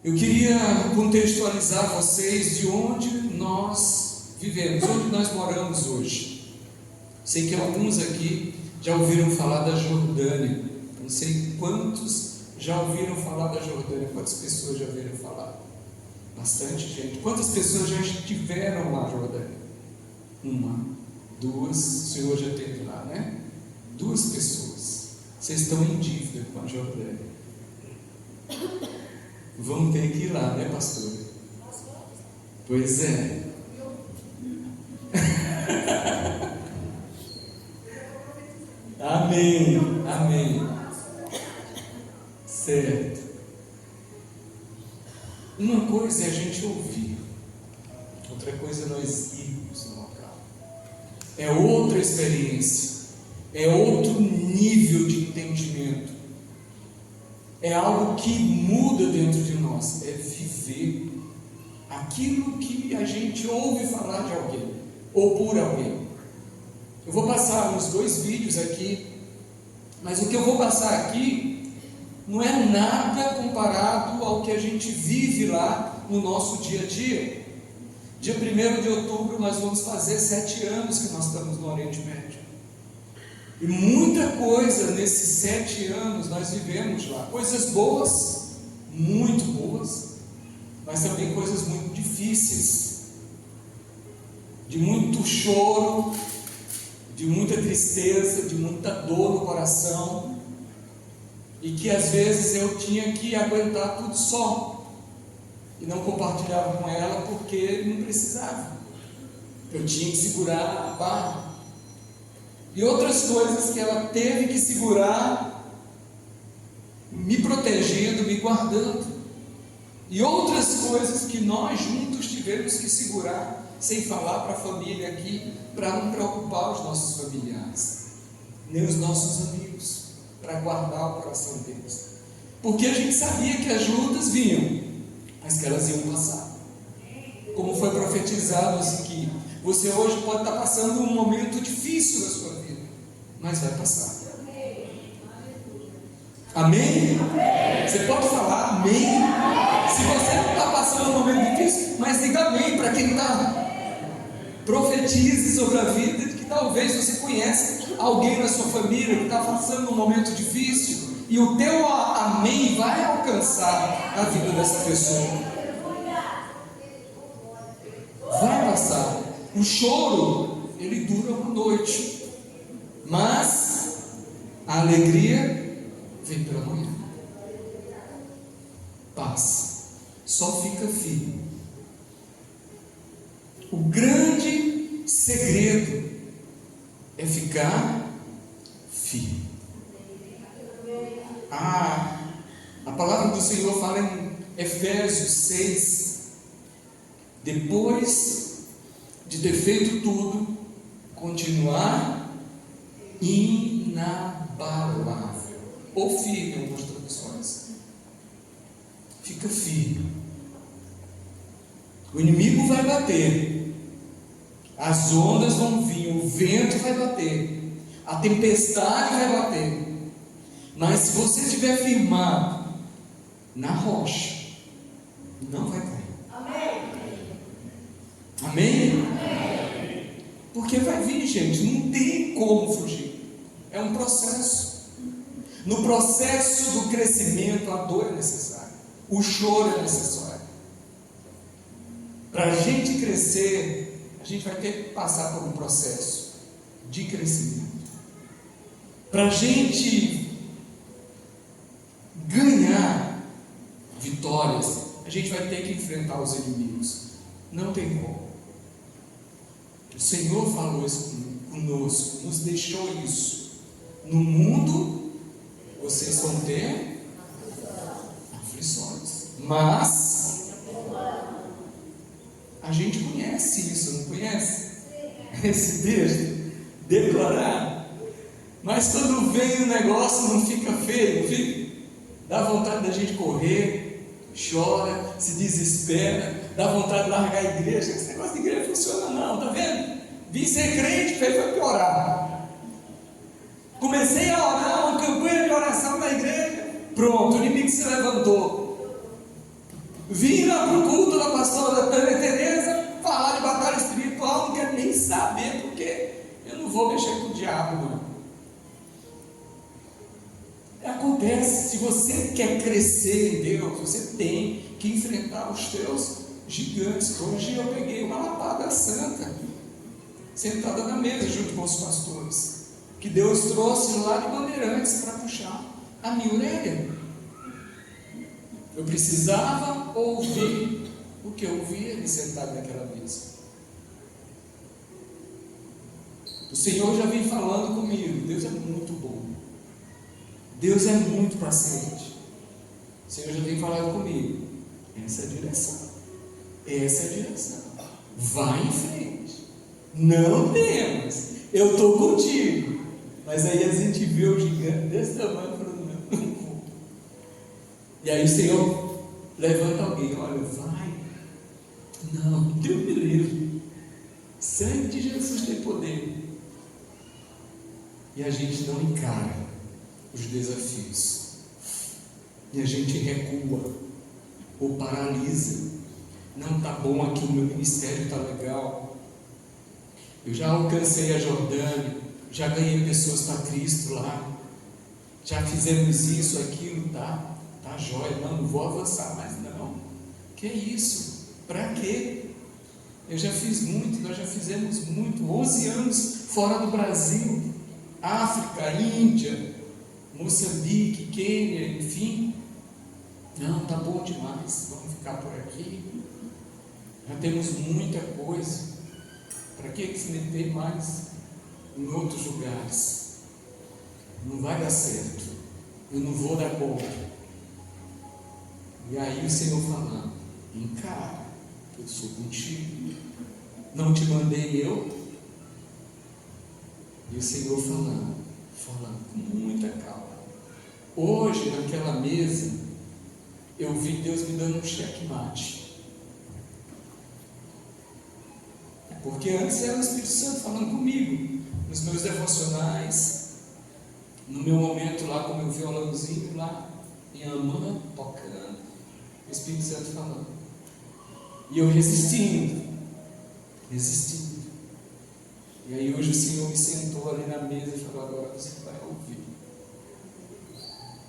Eu queria contextualizar vocês de onde nós vivemos, onde nós moramos hoje. Sei que alguns aqui já ouviram falar da Jordânia. Não sei quantos já ouviram falar da Jordânia. Quantas pessoas já ouviram falar? Bastante gente. Quantas pessoas já estiveram lá, Jordânia? Uma, duas, o senhor já esteve lá, né? 2 pessoas. Vocês estão em dívida com a Jordânia. Vamos ter que ir lá, né, pastor? Pois é. Amém, amém. Certo. Uma coisa é a gente ouvir, outra coisa é nós irmos no local. É outra experiência, é outro nível de entendimento. É algo que muda dentro de nós, é viver aquilo que a gente ouve falar de alguém, ou por alguém. Eu vou passar uns 2 vídeos aqui, mas o que eu vou passar aqui não é nada comparado ao que a gente vive lá no nosso dia a dia. Dia 1º de outubro nós vamos fazer 7 anos que nós estamos no Oriente Médio. E muita coisa nesses 7 anos nós vivemos lá, coisas boas, muito boas, mas também coisas muito difíceis, de muito choro, de muita tristeza, de muita dor no coração, e que às vezes eu tinha que aguentar tudo só, e não compartilhava com ela porque não precisava, eu tinha que segurar a barra. E outras coisas que ela teve que segurar, me protegendo, me guardando. E outras coisas que nós juntos tivemos que segurar, sem falar para a família aqui, para não preocupar os nossos familiares, nem os nossos amigos, para guardar o coração deles. Porque a gente sabia que as lutas vinham, mas que elas iam passar. Como foi profetizado aqui, você hoje pode estar passando um momento difícil na sua vida, mas vai passar. Amém? Você pode falar amém? Se você não está passando um momento difícil, mas diga amém para quem está. Profetize sobre a vida de que talvez você conhece alguém na sua família que está passando um momento difícil, e o teu amém vai alcançar a vida dessa pessoa. Vai passar. O choro, ele dura uma noite, mas a alegria vem pela manhã. Paz. Só fica firme. O grande segredo é ficar firme. A palavra do Senhor fala em Efésios 6, depois de ter feito tudo, continuar inabalável, ou firme em algumas traduções. Fica firme. O inimigo vai bater, as ondas vão vir, o vento vai bater, a tempestade vai bater, mas se você estiver firmado na rocha, não vai cair. Amém? Porque vai vir, gente, não tem como fugir. É um processo. No processo do crescimento, a dor é necessária, o choro é necessário. Para a gente crescer, a gente vai ter que passar por um processo de crescimento. Para a gente ganhar vitórias, a gente vai ter que enfrentar os inimigos. Não tem como. O Senhor falou isso conosco, nos deixou isso. No mundo, vocês vão ter aflições, mas a gente conhece isso, não conhece? Esse texto, declarar. Mas quando vem o negócio, não fica feio, não fica? Dá vontade da gente correr, chora, se desespera, dá vontade de largar a igreja. Esse negócio de igreja funciona não, tá vendo? Vim ser crente, foi piorar. Comecei a orar, uma campanha de oração na igreja, pronto, o inimigo se levantou. Vim lá para o culto da pastora Tereza falar de batalha espiritual, não quero nem saber, porque eu não vou mexer com o diabo, não. Acontece, se você quer crescer em Deus, você tem que enfrentar os teus gigantes. Hoje eu peguei uma lapada santa, sentada na mesa junto com os pastores, que Deus trouxe lá de Bandeirantes para puxar a minha orelha. Eu precisava ouvir o que eu ouvia ele sentado naquela mesa. O Senhor já vem falando comigo. Deus é muito bom, Deus é muito paciente. O Senhor já vem falando comigo. Essa é a direção, essa é a direção, vai em frente, não temas, eu estou contigo. Mas aí a gente vê o gigante desse tamanho, falando, não vou. E aí o Senhor levanta alguém, olha, vai. Não, Deus me livre, sangue de Jesus tem poder. E a gente não encara os desafios, e a gente recua ou paralisa. Não está bom aqui, o meu ministério está legal, eu já alcancei a Jordânia, já ganhei pessoas para Cristo lá, já fizemos isso, aquilo, tá jóia, não vou avançar mais não. Que isso? Para quê? Eu já fiz muito, nós já fizemos muito, 11 anos fora do Brasil, África, Índia, Moçambique, Quênia, enfim. Não, tá bom demais, vamos ficar por aqui, já temos muita coisa, para que se meter mais em outros lugares? Não vai dar certo, eu não vou dar conta. E aí o Senhor falando, encara, eu sou contigo, não te mandei eu? E o Senhor falando com muita calma. Hoje naquela mesa eu vi Deus me dando um checkmate, porque antes era o Espírito Santo falando comigo, nos meus devocionais, no meu momento lá com o meu violãozinho lá em Amã, tocando, o Espírito Santo falando, e eu resistindo, e aí hoje o Senhor me sentou ali na mesa e falou, agora você vai ouvir.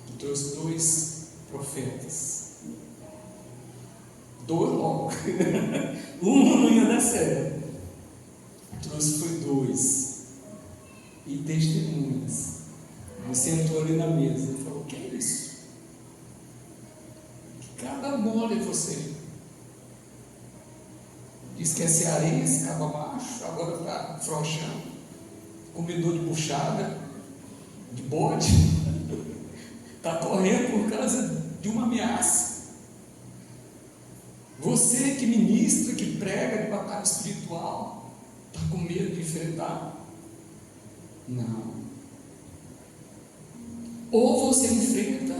Eu trouxe 2 profetas, 2 logo, um não ia dar certo, trouxe foi 2, e testemunhas. Me sentou ali na mesa e falou, o que é isso? Que cada mole é você? Diz que é cearense, caba macho, agora está frouxando, comedor de buchada, de bode, está correndo por causa de uma ameaça. Você que ministra, que prega de batalha espiritual, está com medo de enfrentar? Não. Ou você enfrenta,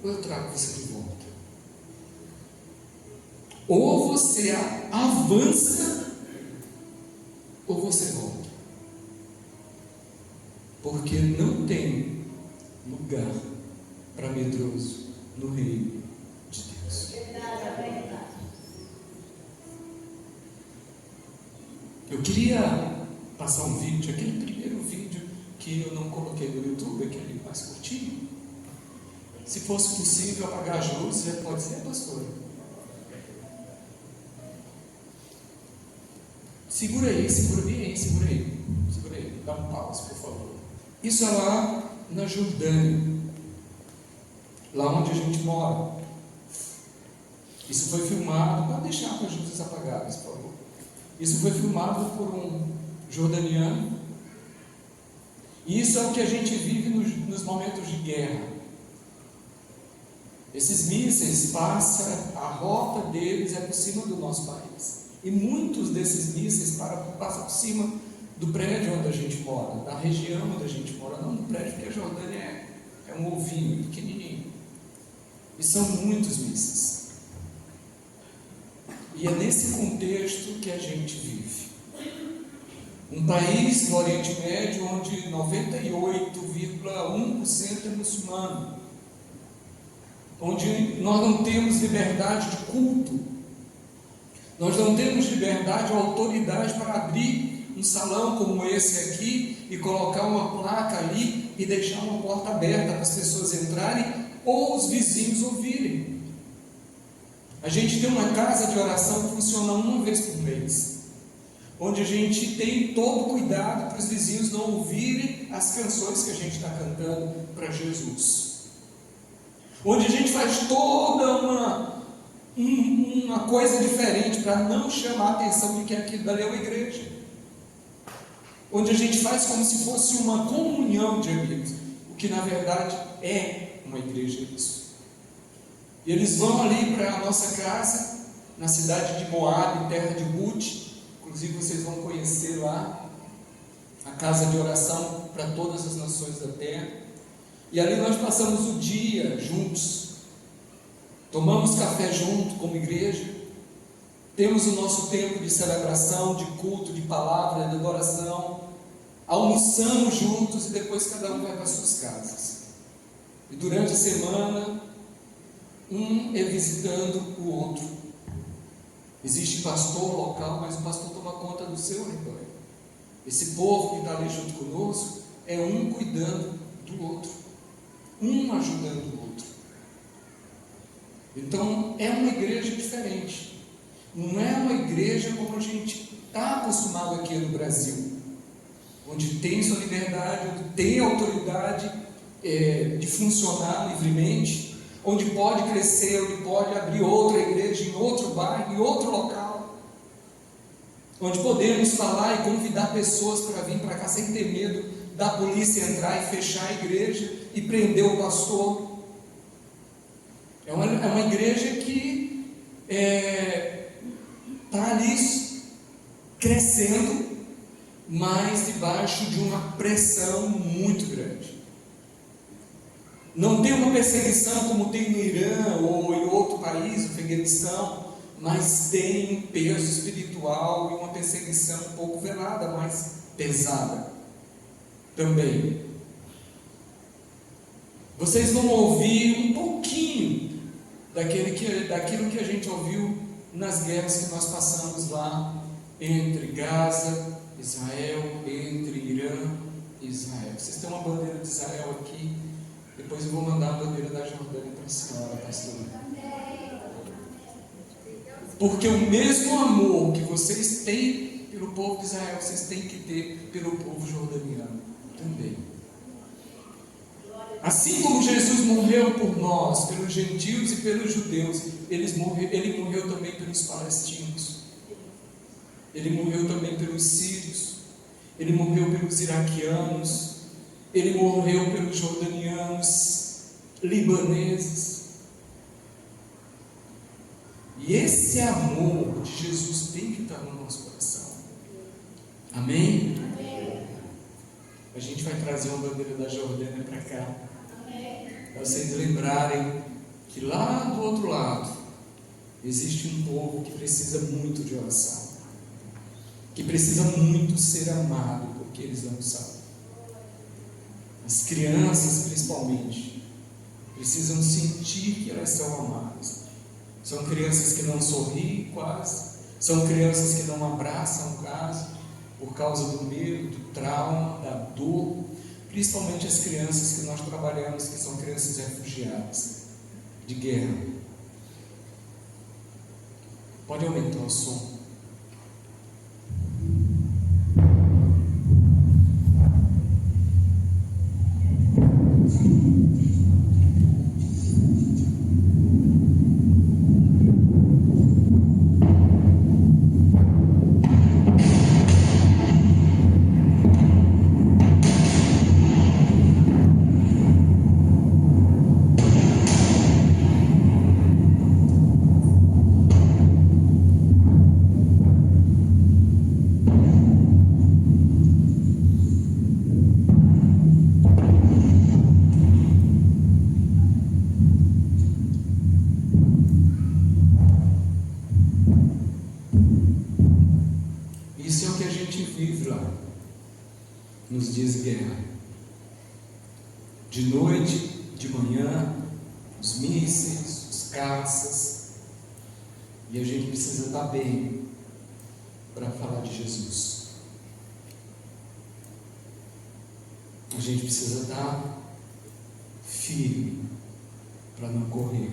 ou eu trago você de volta. Ou você avança, ou você volta. Porque não tem lugar para medroso no reino de Deus. Eu queria passar um vídeo, aquele primeiro vídeo que eu não coloquei no YouTube, aquele mais curtinho. Se fosse possível apagar as luzes, já pode ser, pastor? Segura aí, dá um pause, por favor. Isso é lá na Jordânia, lá onde a gente mora. Isso foi filmado, pode deixar com as luzes apagadas, por favor. Isso foi filmado por um jordaniano. E isso é o que a gente vive nos momentos de guerra. Esses mísseis passam, a rota deles é por cima do nosso país. E muitos desses mísseis passam por cima do prédio onde a gente mora, da região onde a gente mora, não do prédio, porque a Jordânia é um ovinho pequenininho. E são muitos mísseis. E é nesse contexto que a gente vive. Um país no Oriente Médio onde 98,1% é muçulmano. onde nós não temos liberdade de culto, nós não temos liberdade ou autoridade para abrir um salão como esse aqui e colocar uma placa ali e deixar uma porta aberta para as pessoas entrarem ou os vizinhos ouvirem. A gente tem uma casa de oração que funciona uma vez por mês, onde a gente tem todo cuidado para os vizinhos não ouvirem as canções que a gente está cantando para Jesus, onde a gente faz toda uma coisa diferente para não chamar a atenção de que aquilo dali é uma igreja, onde a gente faz como se fosse uma comunhão de amigos, o que na verdade é uma igreja isso. E eles vão ali para a nossa casa, na cidade de Moabe, terra de Ruth. Inclusive vocês vão conhecer lá a casa de oração para todas as nações da terra. E ali nós passamos o dia juntos, tomamos café junto como igreja, temos o nosso tempo de celebração, de culto, de palavra, de adoração, almoçamos juntos e depois cada um vai para as suas casas. E durante a semana, um é visitando o outro. Existe pastor local, mas o pastor toma conta do seu rebanho. Esse povo que está ali junto conosco é um cuidando do outro, um ajudando o outro. Então é uma igreja diferente. Não é uma igreja como a gente está acostumado aqui no Brasil, onde tem sua liberdade, onde tem autoridade de funcionar livremente, onde pode crescer, onde pode abrir outra igreja em outro bairro, em outro local, onde podemos falar e convidar pessoas para vir para cá sem ter medo da polícia entrar e fechar a igreja e prender o pastor. É uma igreja que está ali crescendo, mas debaixo de uma pressão muito grande. Não tem uma perseguição como tem no Irã ou em outro país, no Afeganistão, mas tem um peso espiritual e uma perseguição um pouco velada, mais pesada também. Vocês vão ouvir um pouquinho daquilo que a gente ouviu nas guerras que nós passamos lá entre Gaza, Israel, entre Irã e Israel. Vocês têm uma bandeira de Israel aqui. Depois eu vou mandar a bandeira da Jordânia para a senhora, pastora. Porque o mesmo amor que vocês têm pelo povo de Israel, vocês têm que ter pelo povo jordaniano também. Assim como Jesus morreu por nós, pelos gentios e pelos judeus, ele morreu também pelos palestinos. Ele morreu também pelos sírios. Ele morreu pelos iraquianos. Ele morreu pelos jordanianos, libaneses. E esse amor de Jesus tem que estar no nosso coração. Amém? Amém. A gente vai trazer uma bandeira da Jordânia para cá. Para vocês lembrarem que lá do outro lado existe um povo que precisa muito de oração, que precisa muito ser amado, porque eles não sabem. As crianças, principalmente, precisam sentir que elas são amadas. São crianças que não sorriem quase, são crianças que não abraçam quase, por causa do medo, do trauma, da dor, principalmente as crianças que nós trabalhamos, que são crianças refugiadas de guerra. Pode aumentar o som. Nos dias de guerra, de noite, de manhã, os mísseis, os caças, e a gente precisa estar bem para falar de Jesus. A gente precisa estar firme para não correr.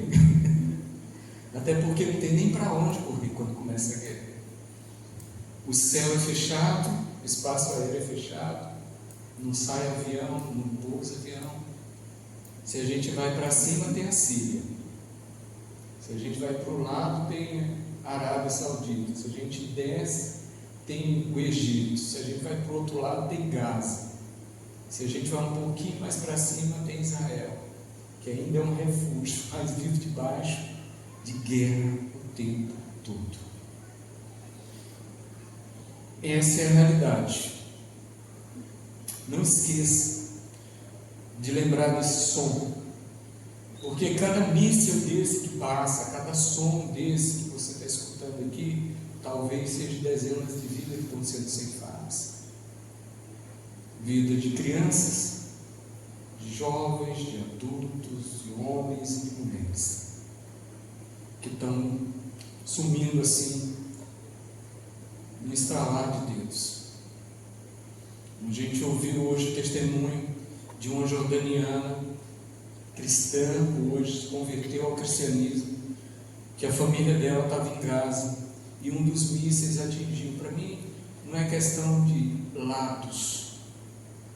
Até porque não tem nem para onde correr quando começa a guerra. O céu é fechado, o espaço aéreo é fechado, não sai avião, não pousa avião. Se a gente vai para cima, tem a Síria. Se a gente vai para o lado, tem a Arábia Saudita. Se a gente desce, tem o Egito. Se a gente vai para o outro lado, tem Gaza. Se a gente vai um pouquinho mais para cima, tem Israel, que ainda é um refúgio, mas vive debaixo de guerra o tempo todo. Essa é a realidade. Não esqueça de lembrar desse som, porque cada míssil desse que passa, cada som desse que você está escutando aqui, talvez seja dezenas de vidas que estão sendo ceifadas. Vida de crianças, de jovens, de adultos, de homens e de mulheres, que estão sumindo assim, no estralar de Deus. A gente ouviu hoje o testemunho de uma jordaniana cristã, que hoje se converteu ao cristianismo, que a família dela estava em Gaza e um dos mísseis atingiu. Para mim, não é questão de lados,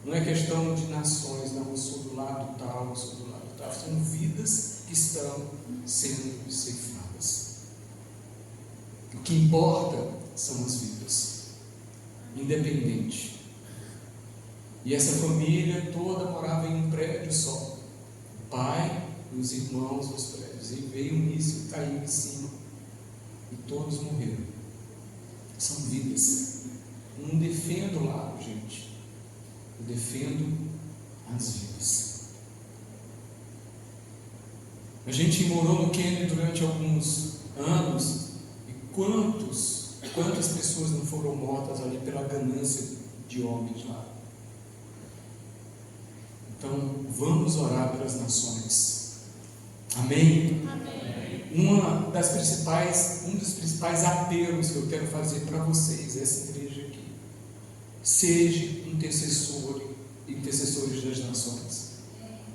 não é questão de nações, não, eu sou do lado tal, eu sou do lado tal. São vidas que estão sendo ceifadas. O que importa são as vidas, independente. E essa família toda morava em um prédio só, o pai e os irmãos nos prédios, e veio um míssil e caiu em cima, e todos morreram. São vidas. Não defendo o lado, gente, eu defendo as vidas. A gente morou no Quênia durante alguns anos, e quantas pessoas não foram mortas ali pela ganância de homens lá. Então, vamos orar pelas nações. Amém? Amém. Um dos principais apelos que eu quero fazer para vocês, essa igreja aqui: seja intercessores das nações.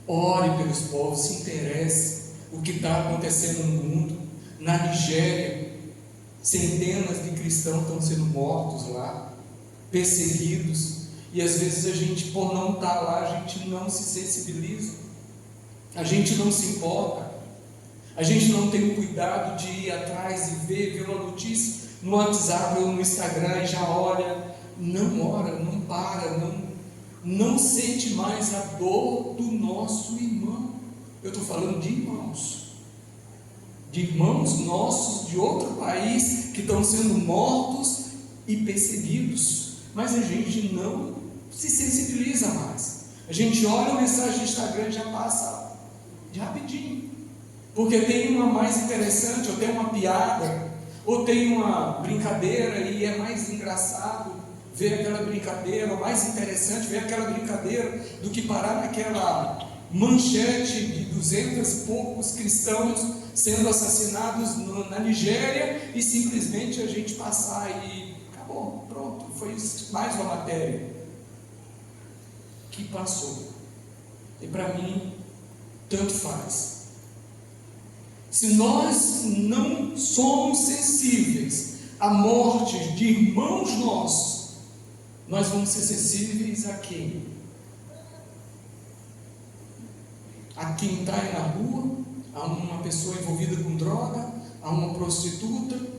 Ore pelos povos, se interesse o que está acontecendo no mundo. Na Nigéria, centenas de cristãos estão sendo mortos lá, perseguidos. E às vezes a gente, por não estar lá, a gente não se sensibiliza, a gente não se importa, a gente não tem o cuidado de ir atrás e ver uma notícia no WhatsApp ou no Instagram e já olha. Não ora, não para, não sente mais a dor do nosso irmão. Eu estou falando de irmãos nossos de outro país que estão sendo mortos e perseguidos, mas a gente não se sensibiliza mais. A gente olha a mensagem do Instagram e já passa de rapidinho, porque tem uma mais interessante, ou tem uma piada, ou tem uma brincadeira, e é mais engraçado ver aquela brincadeira, ou mais interessante ver aquela brincadeira do que parar naquela manchete de 200 e poucos cristãos sendo assassinados na Nigéria, e simplesmente a gente passar e acabou, pronto, foi mais uma matéria que passou. E para mim, tanto faz. Se nós não somos sensíveis à morte de irmãos nossos, nós vamos ser sensíveis a quem? A quem está aí na rua, a uma pessoa envolvida com droga, a uma prostituta,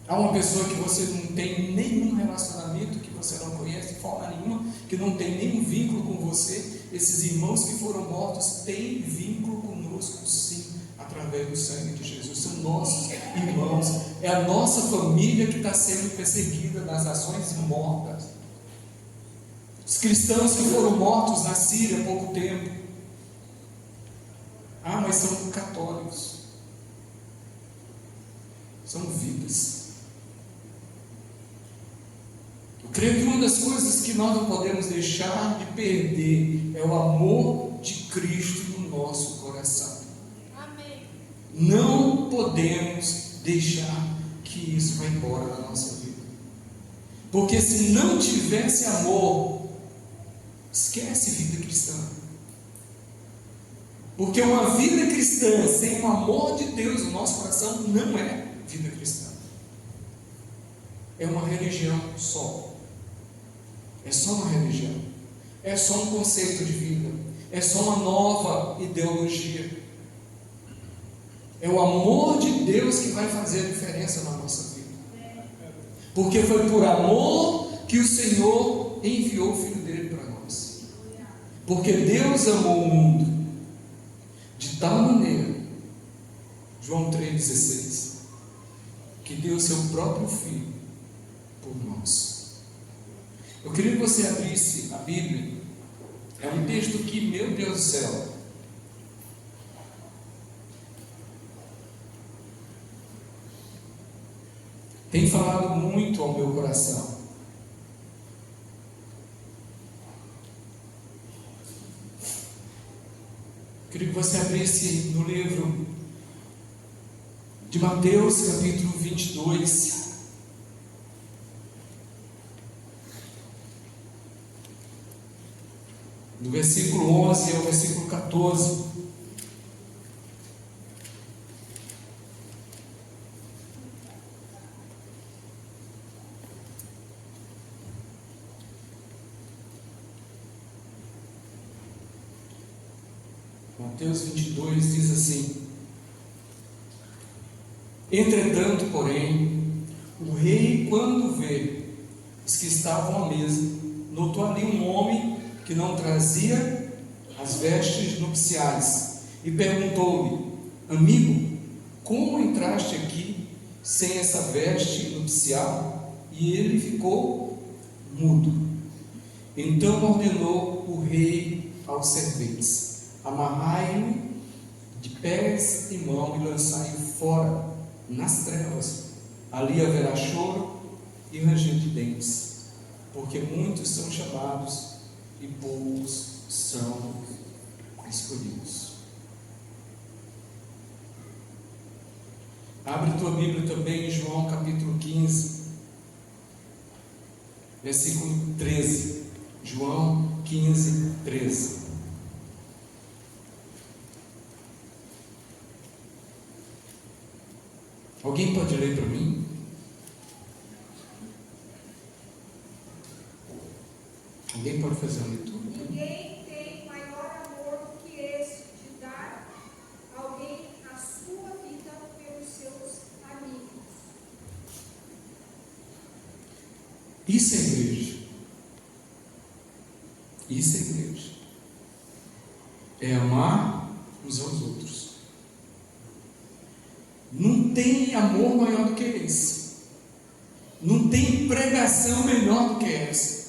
a uma pessoa que você não tem nenhum relacionamento, que você não conhece de forma nenhuma, que não tem nenhum vínculo com você. Esses irmãos que foram mortos têm vínculo conosco, sim, através do sangue de Jesus. São nossos irmãos, é a nossa família que está sendo perseguida nas ações e mortas. Os cristãos que foram mortos na Síria há pouco tempo, mas são católicos, são vidas. Eu creio que uma das coisas que nós não podemos deixar de perder é o amor de Cristo no nosso coração. Amém. Não podemos deixar que isso vá embora da nossa vida. Porque se não tivesse amor, esquece vida cristã. Porque uma vida cristã sem o amor de Deus no nosso coração não é vida cristã. É uma religião só. É só uma religião. É só um conceito de vida. É só uma nova ideologia. É o amor de Deus que vai fazer a diferença na nossa vida. Porque foi por amor que o Senhor enviou o Filho dele para nós. Porque Deus amou o mundo de tal maneira, João 3,16, que deu seu próprio Filho por nós. Eu queria que você abrisse a Bíblia. É um texto que, meu Deus do céu, tem falado muito ao meu coração. Queria que você abrisse no livro de Mateus, capítulo 22. Do versículo 11 ao versículo 14. Mateus 22 diz assim: entretanto, porém, o rei, quando vê os que estavam à mesa, notou ali um homem que não trazia as vestes nupciais, e perguntou-lhe: amigo, como entraste aqui sem essa veste nupcial? E ele ficou mudo. Então ordenou o rei aos serventes: amarrai-o de pés e mãos e lançai-o fora nas trevas. Ali haverá choro e ranger de dentes, porque muitos são chamados e poucos são escolhidos. Abre tua Bíblia também em João capítulo 15, versículo 13. João 15, 13. Alguém pode ler para mim? Alguém pode fazer uma leitura? Ninguém tem maior amor do que esse, de dar alguém a sua vida pelos seus amigos. Isso é igreja. Isso é igreja. É amar uns aos outros. Não tem amor maior do que esse. Não tem pregação melhor do que essa.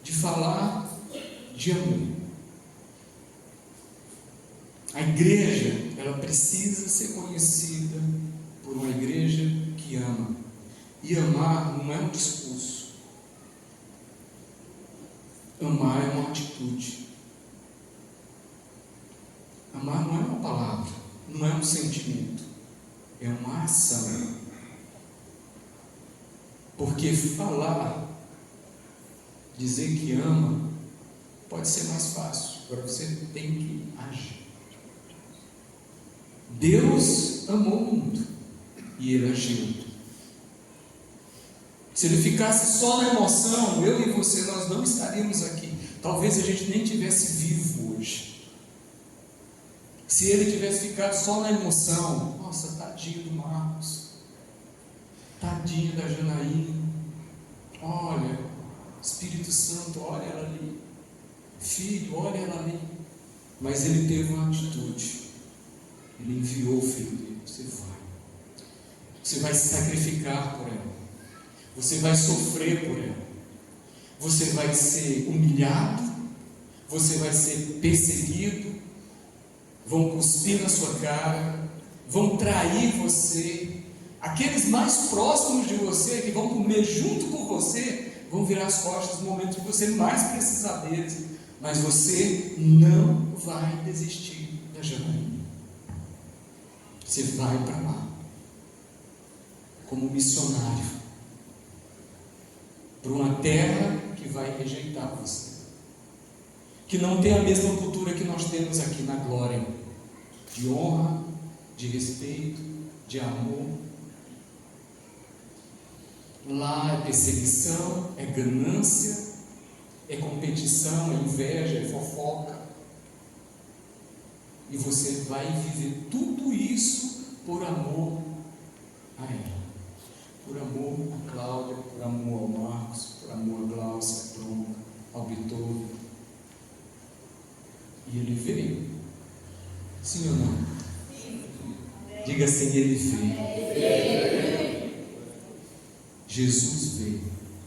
De falar de amor. A igreja, ela precisa ser conhecida por uma igreja que ama. E amar não é um discurso. Amar é uma atitude. Amar não é uma palavra, não é um sentimento, é uma ação. Porque falar, dizer que ama, pode ser mais fácil. Agora você tem que agir. Deus amou o mundo e Ele agiu. Se Ele ficasse só na emoção, eu e você, nós não estaríamos aqui. Talvez a gente nem tivesse vivo hoje. Se Ele tivesse ficado só na emoção, nossa, tadinho do Marcos, tadinho da Janaína, olha, Espírito Santo, olha ela ali, filho, olha ela ali. Mas Ele teve uma atitude. Ele enviou o filho dele. Você vai se sacrificar por ela, você vai sofrer por ela, você vai ser humilhado, você vai ser perseguido, vão cuspir na sua cara, vão trair você, aqueles mais próximos de você, que vão comer junto com você, vão virar as costas no momento que você mais precisar deles. mas você não vai desistir da Janaína. Você vai para lá, como missionário, para uma terra que vai rejeitar você, que não tem a mesma cultura que nós temos aqui na glória, de honra, de respeito, de amor. Lá é perseguição, é ganância, é competição, é inveja, é fofoca. E você vai viver tudo isso por amor a ela. Por amor a Cláudia, por amor ao Marcos, por amor a Glaucia, a Tronca, ao Beethoven. E ele veio. Sim ou não? Sim. Diga assim, ele veio. Jesus veio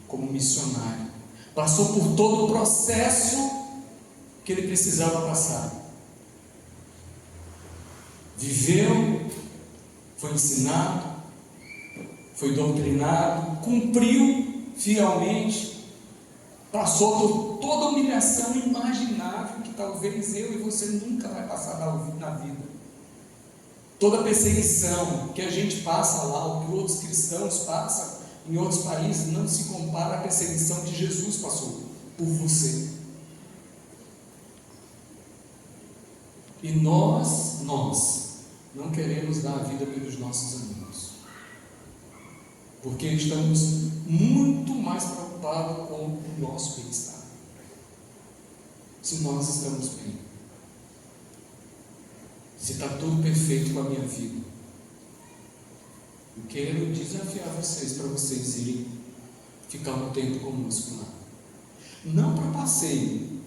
como missionário. Passou por todo o processo que ele precisava passar. Viveu, foi ensinado, foi doutrinado, cumpriu fielmente, passou por toda a humilhação imaginável que talvez eu e você nunca vai passar na vida. Toda a perseguição que a gente passa lá, o que outros cristãos passam em outros países, não se compara à perseguição que Jesus passou por você. E nós não queremos dar a vida pelos nossos amigos, porque estamos muito mais preocupados com o nosso bem-estar. Se nós estamos bem, se está tudo perfeito com a minha vida, eu quero desafiar vocês para vocês irem ficar um tempo conosco lá. Não para passeio,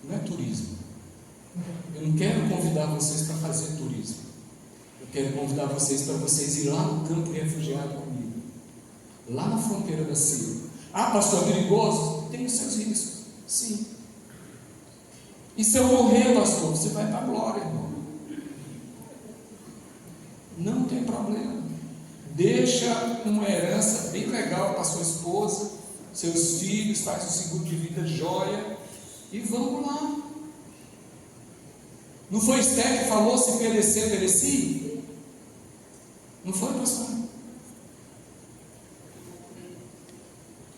não é turismo. Eu não quero convidar vocês para fazer turismo. Eu quero convidar vocês para vocês irem lá no campo de refugiado comigo, lá na fronteira da Síria. Ah, pastor, é perigoso? Tem os seus riscos, sim. E se eu morrer, pastor, você vai para a glória, irmão. Não tem problema. Deixa uma herança bem legal para sua esposa, seus filhos, faz um seguro de vida joia e vamos lá. Não foi Esther que falou: se perecer, pereci? Não foi, pastor?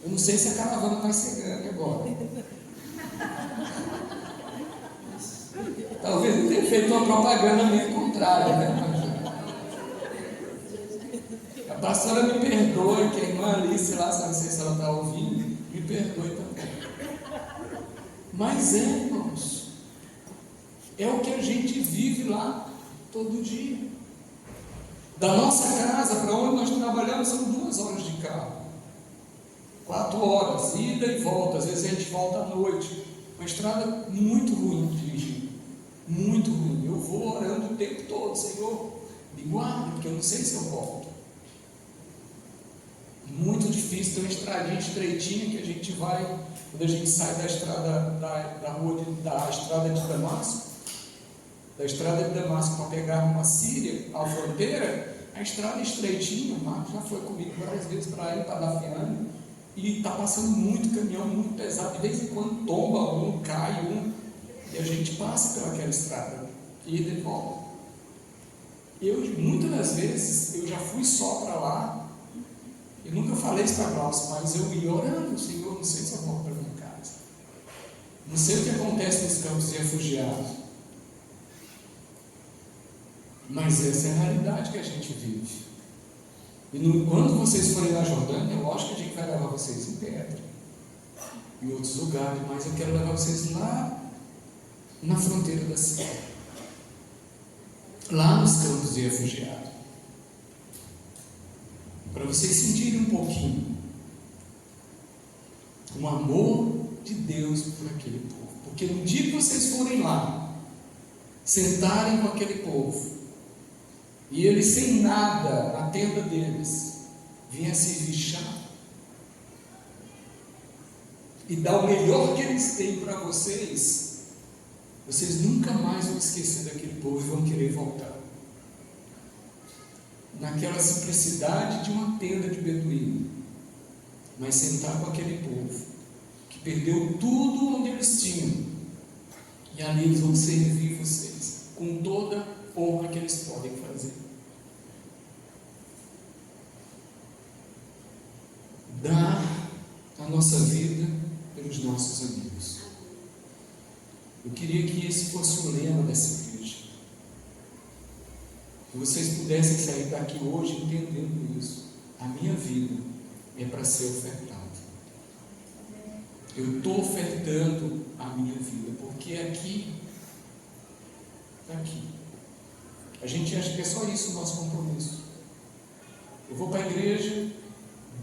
Eu não sei se a caravana vai ser grande agora. Talvez eu tenha feito uma propaganda meio contrária, né? A pastora me perdoe, que a irmã Alice lá, não sei se ela está ouvindo, me perdoe também. Mas irmãos, é o que a gente vive lá todo dia. Da nossa casa para onde nós trabalhamos são 2 horas de carro, 4 horas, ida e volta. Às vezes a gente volta à noite. Uma estrada muito ruim de dirigir, muito ruim. Eu vou orando o tempo todo: Senhor, me guarda, porque eu não sei se eu volto. Muito difícil. Tem uma estradinha estreitinha que a gente vai, quando a gente sai da estrada da estrada de Damasco para pegar uma Síria, a fronteira, a estrada estreitinha. O Marcos já foi comigo várias vezes para ir para Dafiane, e está passando muito caminhão, muito pesado. De vez em quando tomba um, cai um, e a gente passa pelaquela estrada e de volta. Muitas das vezes eu já fui só para lá. Eu nunca falei isso para a Glaucia, mas eu ia orando: Senhor, não sei se eu volto para minha casa, não sei o que acontece nos campos de refugiados, mas essa é a realidade que a gente vive. E quando vocês forem na Jordânia, lógico que a gente vai levar vocês em Petra, em outros lugares, mas eu quero levar vocês lá na fronteira da Síria, lá nos campos de refugiados, para vocês sentirem um pouquinho o amor de Deus por aquele povo. Porque no dia que vocês forem lá, sentarem com aquele povo, e eles sem nada na tenda deles, vinham servir chá e dar o melhor que eles têm para vocês, vocês nunca mais vão esquecer daquele povo e vão querer voltar. Naquela simplicidade de uma tenda de beduíno, mas sentar com aquele povo que perdeu tudo onde eles tinham E ali eles vão servir vocês com toda a honra que eles podem fazer. Dar a nossa vida pelos nossos amigos. Eu queria que esse fosse o lema dessa igreja. Que vocês pudessem sair daqui hoje entendendo isso. A minha vida é para ser ofertada. Eu estou ofertando a minha vida, porque aqui, a gente acha que é só isso o nosso compromisso. Eu vou para a igreja,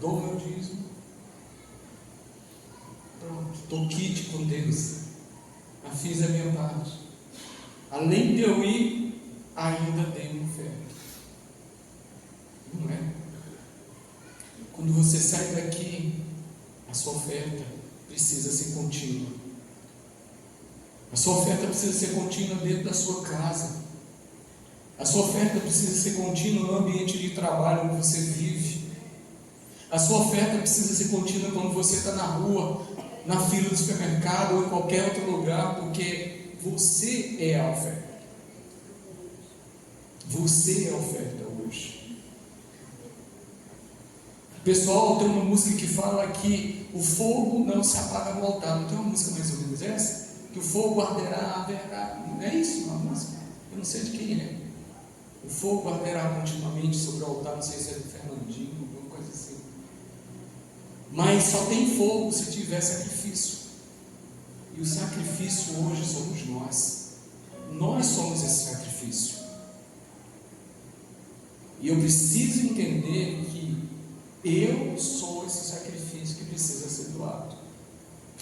dou meu dízimo, pronto, estou quite com Deus, fiz a minha parte. Além de eu ir, ainda dei uma oferta. Não é? Quando você sai daqui, a sua oferta precisa ser contínua. A sua oferta precisa ser contínua dentro da sua casa. A sua oferta precisa ser contínua no ambiente de trabalho onde você vive. A sua oferta precisa ser contínua quando você está na rua, na fila do supermercado ou em qualquer outro lugar, porque você é a oferta. Você é a oferta hoje. Pessoal, tem uma música que fala que o fogo não se apaga no altar. Não tem uma música mais ou menos essa? Que o fogo arderá, haverá. Não é isso uma música? Eu não sei de quem é. O fogo arderá continuamente sobre o altar. Não sei se é do Fernandinho, alguma coisa assim. Mas só tem fogo se tiver sacrifício. E o sacrifício hoje somos nós. Nós somos esse sacrifício. E eu preciso entender que eu sou esse sacrifício que precisa ser doado.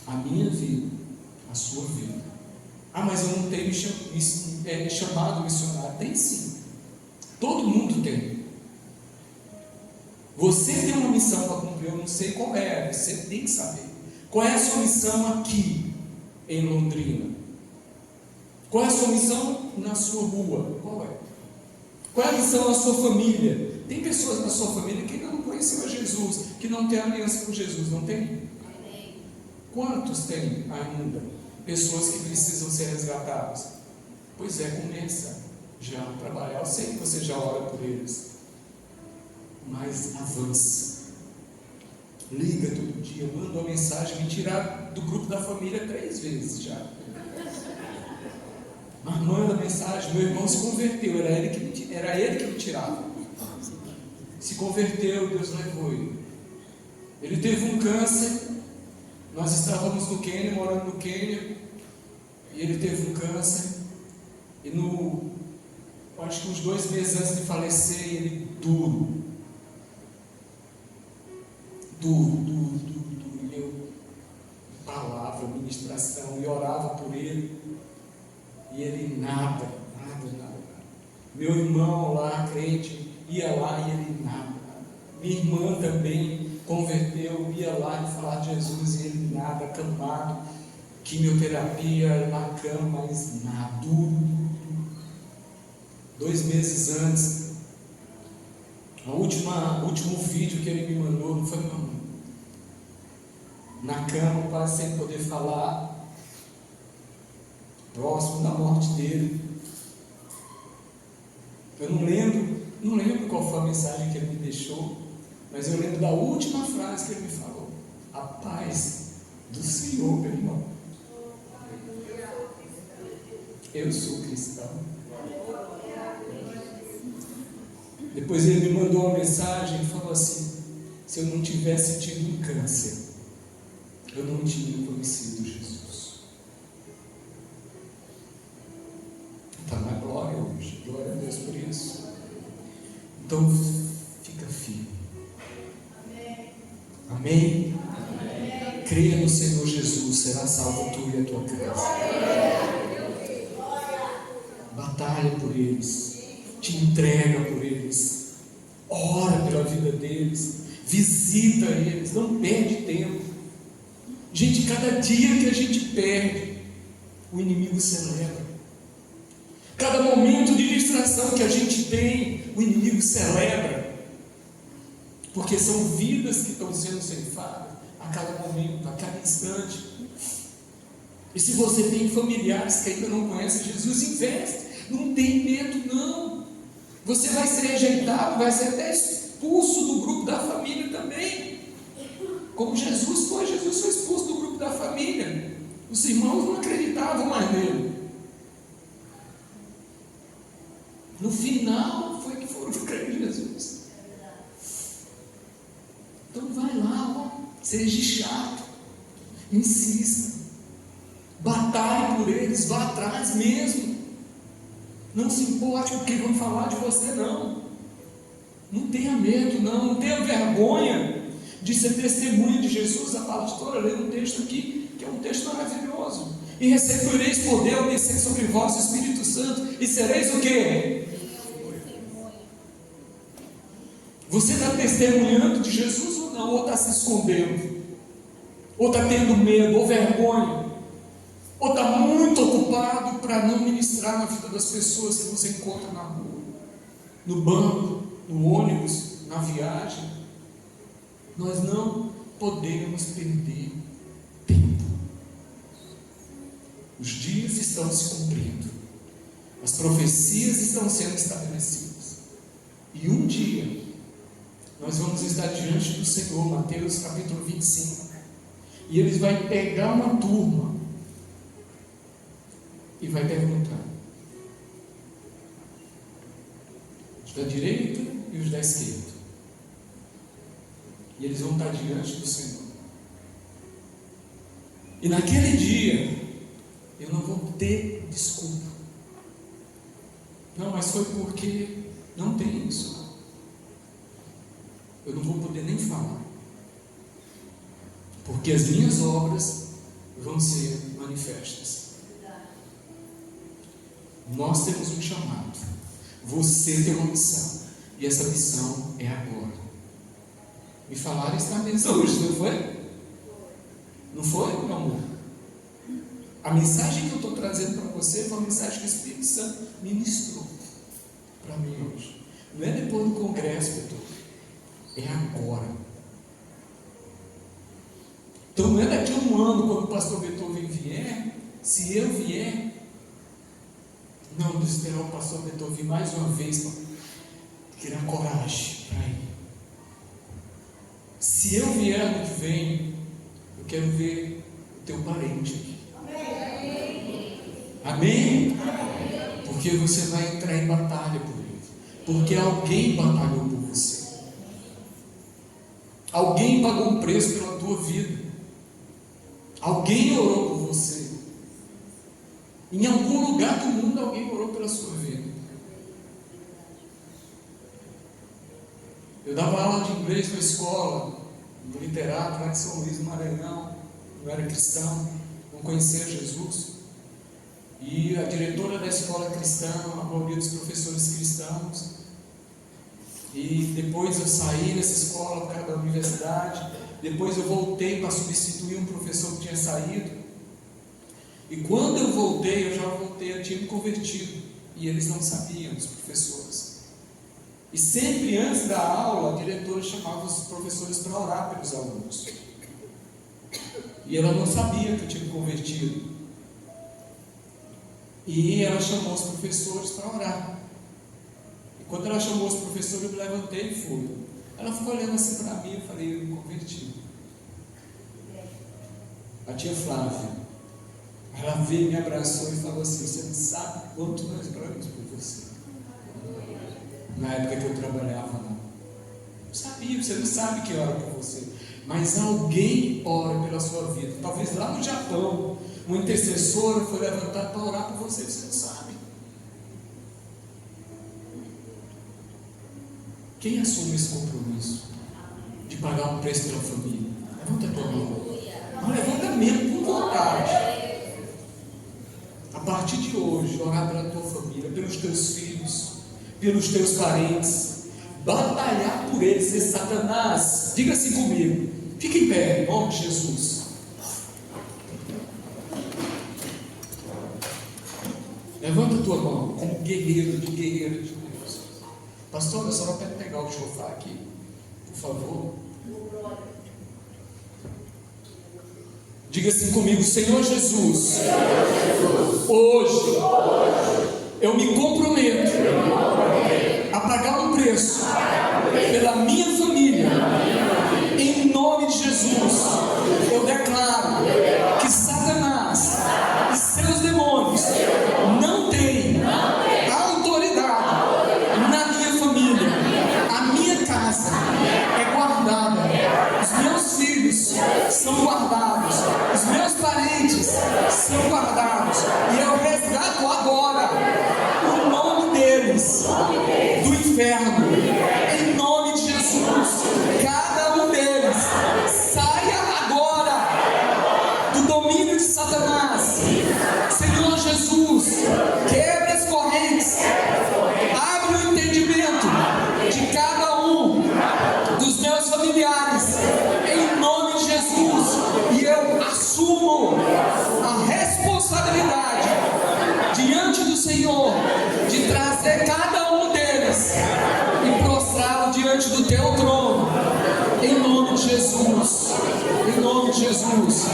A minha vida, a sua vida. Ah, mas eu não tenho chamado missionário. Tem sim. Todo mundo tem. Você tem uma missão para cumprir, eu não sei qual é, você tem que saber. Qual é a sua missão aqui em Londrina? Qual é a sua missão na sua rua? Qual é? Qual é a missão na sua família? Tem pessoas na sua família que ainda não conheceram a Jesus, que não tem aliança com Jesus, não tem? Quantos tem ainda pessoas que precisam ser resgatadas? Pois é, começa já a trabalhar. Eu sei que você já ora por eles, mas avança. Liga todo dia, manda uma mensagem. Me tirar do grupo da família 3 vezes já. Mas manda mensagem. Meu irmão se converteu, era ele que me tirava. Se converteu, Deus levou ele. Ele teve um câncer. Nós estávamos no Quênia, morando no Quênia, e ele teve um câncer. E acho que uns 2 meses antes de falecer, ele duro. E eu, palavra, ministração, e orava por ele. E ele nada. Meu irmão lá, crente, ia lá e ele nada. Minha irmã também converteu, ia lá e falar de Jesus e ele nada, acamado, quimioterapia na cama, mas nada, duro. 2 meses antes, o último vídeo que ele me mandou, não foi não, na cama, quase sem poder falar, próximo da morte dele. Eu não lembro qual foi a mensagem que ele me deixou, mas eu lembro da última frase que ele me falou: a paz do Senhor, meu irmão. Eu sou cristão. Depois ele me mandou uma mensagem e falou assim: se eu não tivesse tido um câncer, eu não tinha conhecido Jesus. Está na glória hoje, glória a Deus por isso. Então fica firme. Amém? Amém? Creia no Senhor Jesus, será salvo tu e a tua casa. Batalha por eles, te entrega por eles, ora pela vida deles, visita eles, não perde tempo. Gente, cada dia que a gente perde, o inimigo celebra. Cada momento de distração que a gente tem, o inimigo celebra. Porque são vidas que estão sendo ceifadas a cada momento, a cada instante. E se você tem familiares que ainda não conhecem Jesus, investe. Não tem medo, não. Você vai ser rejeitado, vai ser até expulso do grupo da família também. Como Jesus foi expulso do grupo da família. Os irmãos não acreditavam mais nele. No final foi que foram crer em Jesus. Então vai lá, seja chato, insista, batalhe por eles, vá atrás mesmo. Não se importe com o que vão falar de você, não. Não tenha medo, não tenha vergonha de ser testemunha de Jesus. A pastora lê um texto aqui, que é um texto maravilhoso. E recebereis poder ao descer sobre vós o Espírito Santo, e sereis o quê? Você está testemunhando de Jesus ou não? Ou está se escondendo? Ou está tendo medo, ou vergonha? Ou está muito ocupado para não ministrar na vida das pessoas que você encontra na rua, no banco, no ônibus, na viagem? Nós não podemos perder tempo. Os dias estão se cumprindo, as profecias estão sendo estabelecidas, e um dia nós vamos estar diante do Senhor. Mateus capítulo 25, e Ele vai pegar uma turma e vai perguntar: os da direita e os da esquerda. E eles vão estar diante do Senhor. E naquele dia eu não vou ter desculpa. Não, mas foi porque não tem isso. Eu não vou poder nem falar, porque as minhas obras vão ser manifestas. Nós temos um chamado, você tem uma missão, e essa missão é agora. Me falaram isso na mesa hoje, não foi? Não foi, meu amor? A mensagem que eu estou trazendo para você foi uma mensagem que o Espírito Santo ministrou para mim hoje. Não é depois do congresso, Beethoven, é agora. Então não é daqui a um ano, quando o pastor Beethoven vier, se eu vier. Não, de esperar o pastor Beethoven mais uma vez para criar coragem para ir. Se eu vier ano que vem, eu quero ver o teu parente aqui. Amém? Porque você vai entrar em batalha por ele. Porque alguém batalhou por você. Alguém pagou um preço pela tua vida. Alguém orou por você. Em algum lugar do mundo alguém orou pela sua vida. Eu dava aula de inglês na escola, no literato, lá em São Luís do Maranhão. Eu era cristão, não conhecia Jesus. E a diretora da escola cristã, a maioria dos professores cristãos. E depois eu saí dessa escola por causa da universidade. Depois eu voltei para substituir um professor que tinha saído. E quando eu voltei, eu tinha me convertido. E eles não sabiam, os professores. E sempre antes da aula, a diretora chamava os professores para orar pelos alunos. E ela não sabia que eu tinha me convertido. E ela chamou os professores para orar. E quando ela chamou os professores, eu me levantei e fui. Ela ficou olhando assim para mim, eu falei: eu me converti. A tia Flávia, ela veio, me abraçou e falou assim: você não sabe quanto nós oramos por você. Na época que eu trabalhava lá. Eu sabia, você não sabe que ora por você. Mas alguém ora pela sua vida. Talvez lá no Japão, uma intercessora foi levantada para orar por você, você não sabe. Quem assume esse compromisso de pagar um preço pela família? Levanta a tua mão. Mas levanta mesmo com vontade. A partir de hoje, orar pela tua família, pelos teus filhos, pelos teus parentes, batalhar por eles. Ser Satanás, diga assim comigo, fica em pé, em nome de Jesus. Levanta a tua mão como guerreiro de Deus. Pastor, a senhora pode pegar o chofar aqui, por favor. Diga assim comigo: Senhor Jesus, hoje eu me comprometo a pagar um preço pela minha família. Em nome de Jesus, eu declaro que Satanás e seus demônios não têm autoridade na minha família. A minha casa é guardada, os meus filhos são guardados, os meus parentes são guardados, e eu resgato agora o nome deles do inferno. Em nome de Jesus, cada um deles saia agora do domínio de Satanás. Senhor Jesus, quebra as correntes, abre o entendimento de cada um dos meus familiares, em nome de Jesus, e eu assumo a responsabilidade diante do Senhor de trazer cada um deles e prostrá-lo diante do teu trono, em nome de Jesus, em nome de Jesus.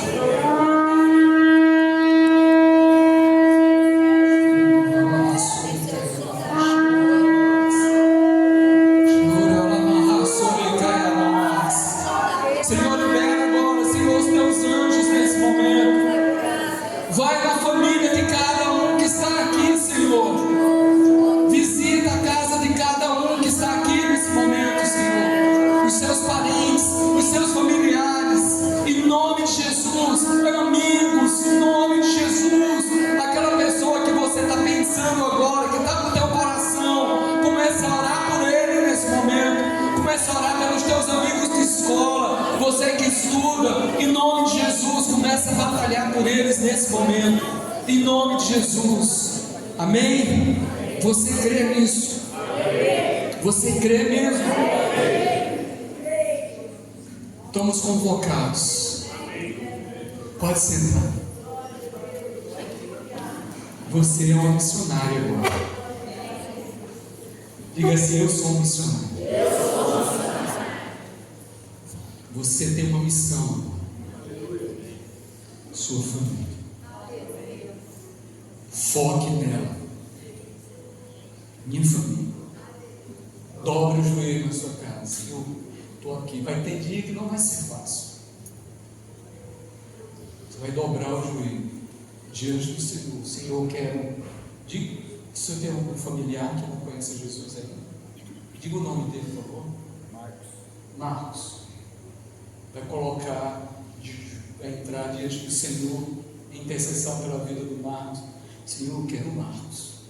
Senhor, libera agora, Senhor, os teus anjos nesse momento. Vai na família de cada um que está aqui, Senhor. Visita a casa de cada um que está aqui nesse momento, Senhor. Os seus parentes, os seus familiares, em nome de Jesus. Amigos, em nome de Jesus. Aquela pessoa que você está pensando agora, que está no teu coração, comece a orar por ele nesse momento. Comece a orar pelos teus amigos de escola, você que estuda, em nome de Jesus, comece a batalhar por eles nesse momento, em nome de Jesus. Amém? Você crê nisso? Você crê mesmo? Estamos convocados. Pode sentar. Você é uma missionária agora. Diga assim: eu sou um missionário. Você tem uma missão. Sua família. Foque nela. Minha família. Dobre o joelho na sua casa. Eu estou aqui. Vai ter dia que não vai ser fácil. Você vai dobrar o joelho diante do Senhor. Senhor, quero. Diga, se você tem algum familiar que não conhece Jesus ainda, diga o nome dele, por favor. Marcos. Vai colocar, vai entrar diante do Senhor em intercessão pela vida do Marcos. Senhor, eu quero Marcos.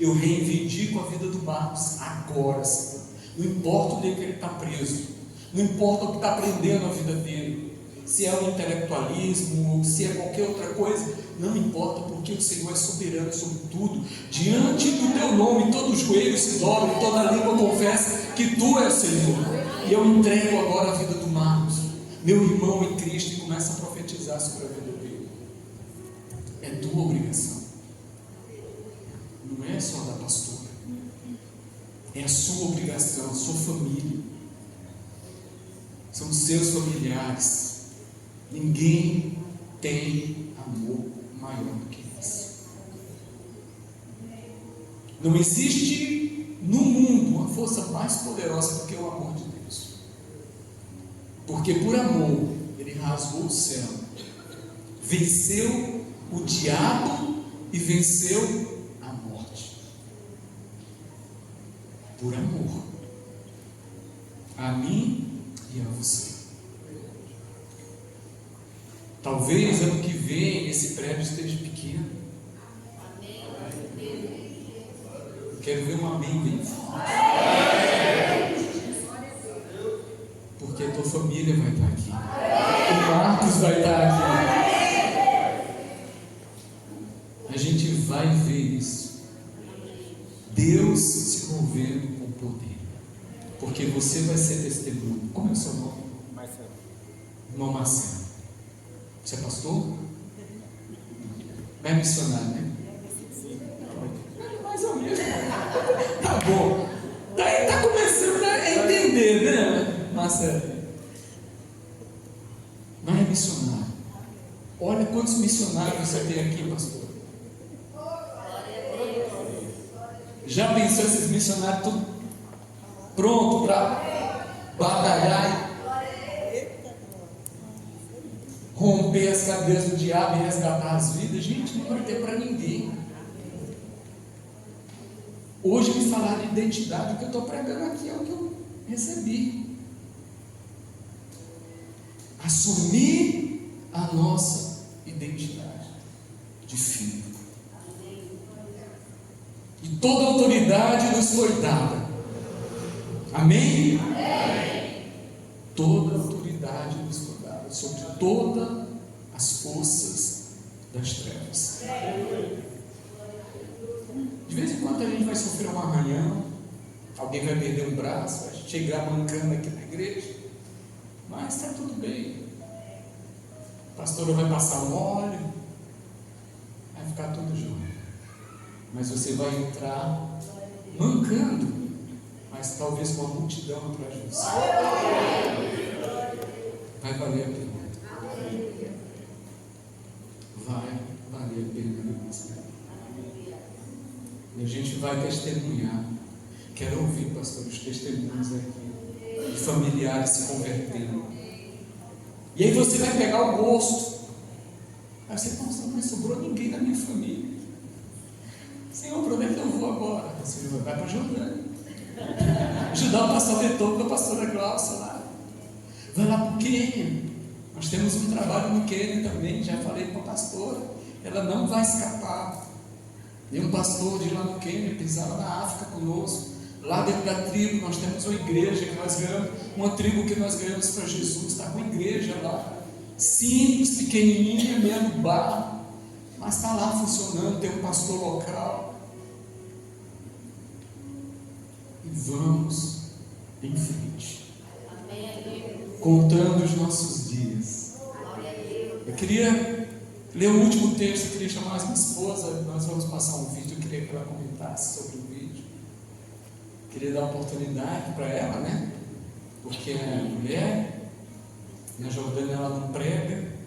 Eu reivindico a vida do Marcos agora, Senhor. Não importa onde é que ele está preso, não importa o que está prendendo a vida dele, se é o intelectualismo, se é qualquer outra coisa, não importa, porque o Senhor é soberano sobre tudo. Diante do teu nome, todo joelho se dobra, toda língua confessa que tu és o Senhor. E eu entrego agora a vida do Marcos, meu irmão em Cristo, e começa a profetizar sobre a vida dele. É tua obrigação, não é só da pastora, é a sua obrigação, a sua família, são os seus familiares. Ninguém tem amor maior do que esse. Não existe no mundo uma força mais poderosa do que o amor de Deus, porque por amor ele rasgou o céu, venceu o diabo e venceu a morte, por amor a mim e a você. Talvez ano que vem esse prédio esteja pequeno. Eu quero ver um amém bem forte, porque a tua família vai estar aqui, o Marcos vai estar aqui. A gente vai ver isso, Deus se movendo com poder, porque você vai ser testemunho. Como é o seu nome? Marcelo. Irmão Marcelo. Você é pastor? É missionário, né? Mais ou menos. Tá bom. Daí tá começando a entender, né, Marcelo? Não é missionário. Olha quantos missionários você tem aqui, pastor. Já pensou esses missionários tudo pronto para batalhar e romper as cadeias do diabo e resgatar as vidas? Gente, não vai ter para ninguém. Hoje me falaram de identidade, o que eu estou pregando aqui é o que eu recebi. Assumir a nossa identidade de filho. E toda autoridade nos foi dada. Amém? Amém. Toda autoridade nos foi dada sobre todas as forças das trevas. De vez em quando a gente vai sofrer um arranhão, alguém vai perder um braço, vai chegar mancando aqui na igreja, mas está tudo bem. A pastora vai passar um óleo, vai ficar tudo jóia. Mas você vai entrar mancando, mas talvez com a multidão atrás de você. Vai valer a pena. Vai valer a pena mesmo. E a gente vai testemunhar. Quero ouvir, pastor, os testemunhos aqui de familiares se convertendo. E aí você vai pegar o gosto. Aí você pensa, não sobrou ninguém na minha família. Senhor, para onde é que eu vou agora? Senhor, vai para Jordânia. Ajudar o pastor Beethoven com a pastora Glaucia lá. Vai lá para o Quênia. Nós temos um trabalho no Quênia também. Já falei para a pastora. Ela não vai escapar. E um pastor de lá no Quênia pisava na África conosco. Lá dentro da tribo nós temos uma igreja que nós ganhamos. Uma tribo que nós ganhamos para Jesus. Está com uma igreja lá. Simples, pequenininha, mesmo barro. Mas está lá funcionando, tem um pastor local. E vamos em frente. Contando os nossos dias. Eu queria ler o último texto, eu queria chamar minha esposa. Nós vamos passar um vídeo, eu queria que ela comentasse sobre o vídeo. Queria dar oportunidade para ela, né? Porque é mulher, na Jordânia ela não prega.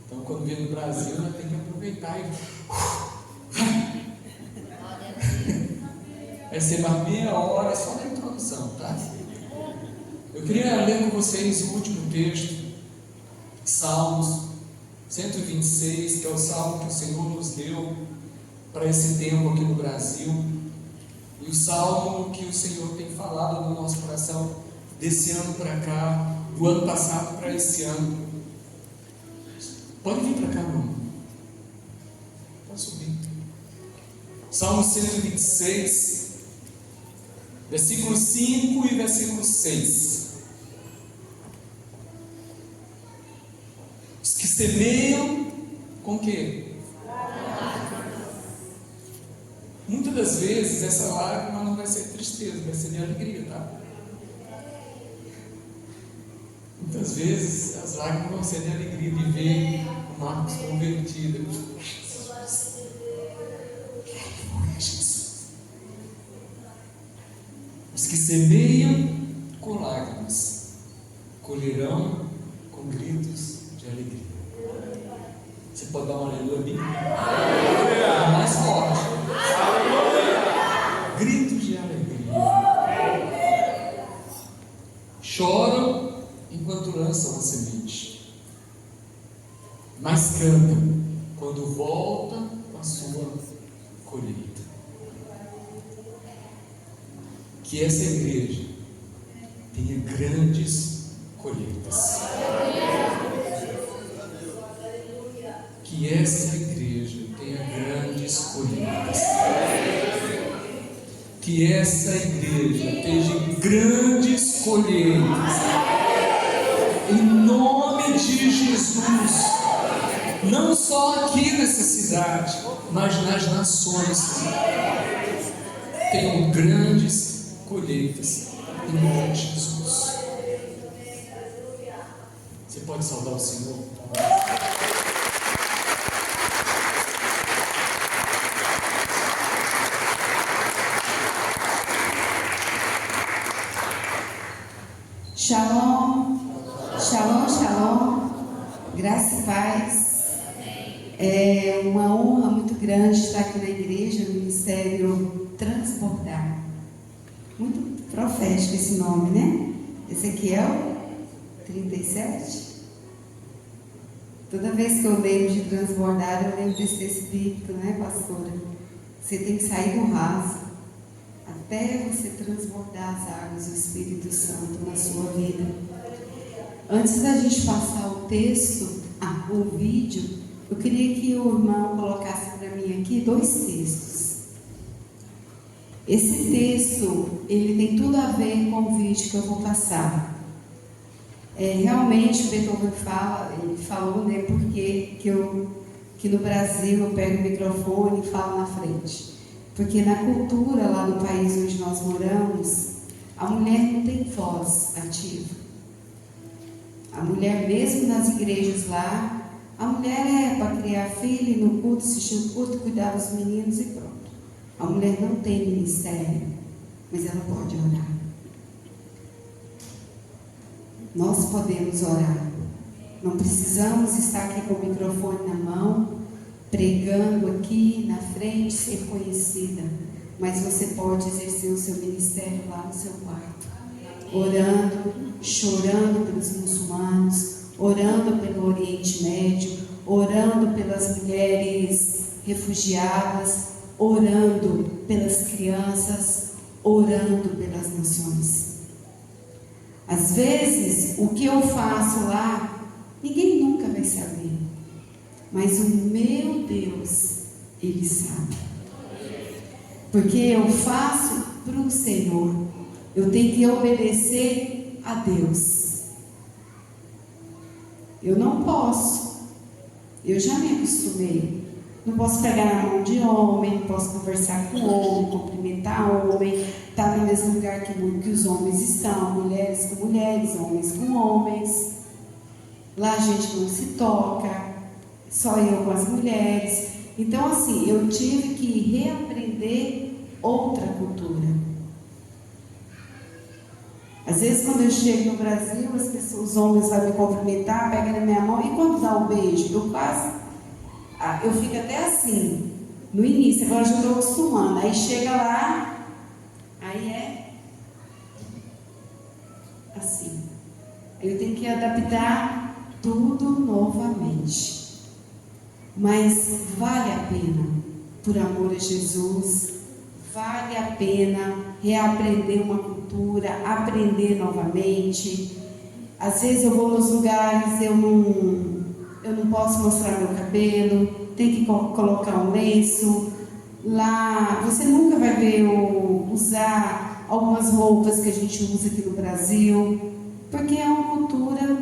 Então, quando vem no Brasil, ela tem que aproveitar e vai ser mais meia hora só na introdução, tá? Eu queria ler com vocês o último texto, Salmos 126, que é o salmo que o Senhor nos deu para esse tempo aqui no Brasil, e o salmo que o Senhor tem falado no nosso coração desse ano para cá, do ano passado para esse ano. Pode vir para cá, não. Pode subir. Salmo 126, versículo 5 e versículo 6. Os que semeiam com o quê? Muitas das vezes essa lágrima não vai ser tristeza, vai ser de alegria, tá? Muitas vezes as lágrimas vão ser de alegria de ver o Marcos convertido. Os que semeiam com lágrimas colherão com gritos de alegria. Você pode dar uma aleluia bem mais forte. Gritos de alegria. Choram enquanto lançam a semente, mas cantam quando volta a sua colheita. Que essa igreja tenha grandes colheitas. Que essa igreja tenha grandes colheitas. Que essa igreja tenha grandes colheitas. Em nome de Jesus, não só aqui nessa cidade, mas nas nações, tenham grandes colheitas em nome de Jesus. Você pode saudar o Senhor? Shalom, shalom, shalom, graça e paz. É uma honra muito grande estar aqui na igreja, no Ministério Transbordar. Muito profético esse nome, né? Ezequiel 37. Toda vez que eu lembro de transbordar, eu lembro desse texto bíblico, né, pastora? Você tem que sair do raso até você transbordar as águas do Espírito Santo na sua vida. Antes da gente passar o texto, o vídeo, eu queria que o irmão colocasse para mim aqui 2 textos. Esse texto, ele tem tudo a ver com o vídeo que eu vou passar. Realmente o Beethoven ele falou, né, porque que no Brasil eu pego o microfone e falo na frente. Porque na cultura lá do país onde nós moramos, a mulher não tem voz ativa. A mulher, mesmo nas igrejas lá, a mulher é para criar filho, ir no culto, assistir o culto, cuidar dos meninos e pronto. A mulher não tem ministério, mas ela pode orar. Nós podemos orar. Não precisamos estar aqui com o microfone na mão, pregando aqui na frente, ser conhecida. Mas você pode exercer o seu ministério lá no seu quarto, orando, chorando pelos muçulmanos, orando pelo Oriente Médio, orando pelas mulheres refugiadas, orando pelas crianças, orando pelas nações. Às vezes, o que eu faço lá, ninguém nunca vai saber. Mas o meu Deus, Ele sabe. Porque eu faço para o Senhor. Eu tenho que obedecer a Deus. Eu não posso. Eu já me acostumei. Não posso pegar na mão de homem, não posso conversar com homem, cumprimentar homem, estar no mesmo lugar que os homens estão, mulheres com mulheres, homens com homens. Lá a gente não se toca, só eu com as mulheres. Então, assim, eu tive que reaprender outra cultura. Às vezes, quando eu chego no Brasil, os homens vão me cumprimentar, pegam na minha mão, e quando dá um beijo, eu fico até assim, no início, agora já estou acostumando. Aí chega lá, aí é assim. Eu tenho que adaptar tudo novamente. Mas vale a pena, por amor a Jesus, vale a pena reaprender uma cultura, aprender novamente. Às vezes eu vou nos lugares, eu não posso mostrar meu cabelo, tem que colocar um lenço. Lá você nunca vai ver eu usar algumas roupas que a gente usa aqui no Brasil, porque é uma cultura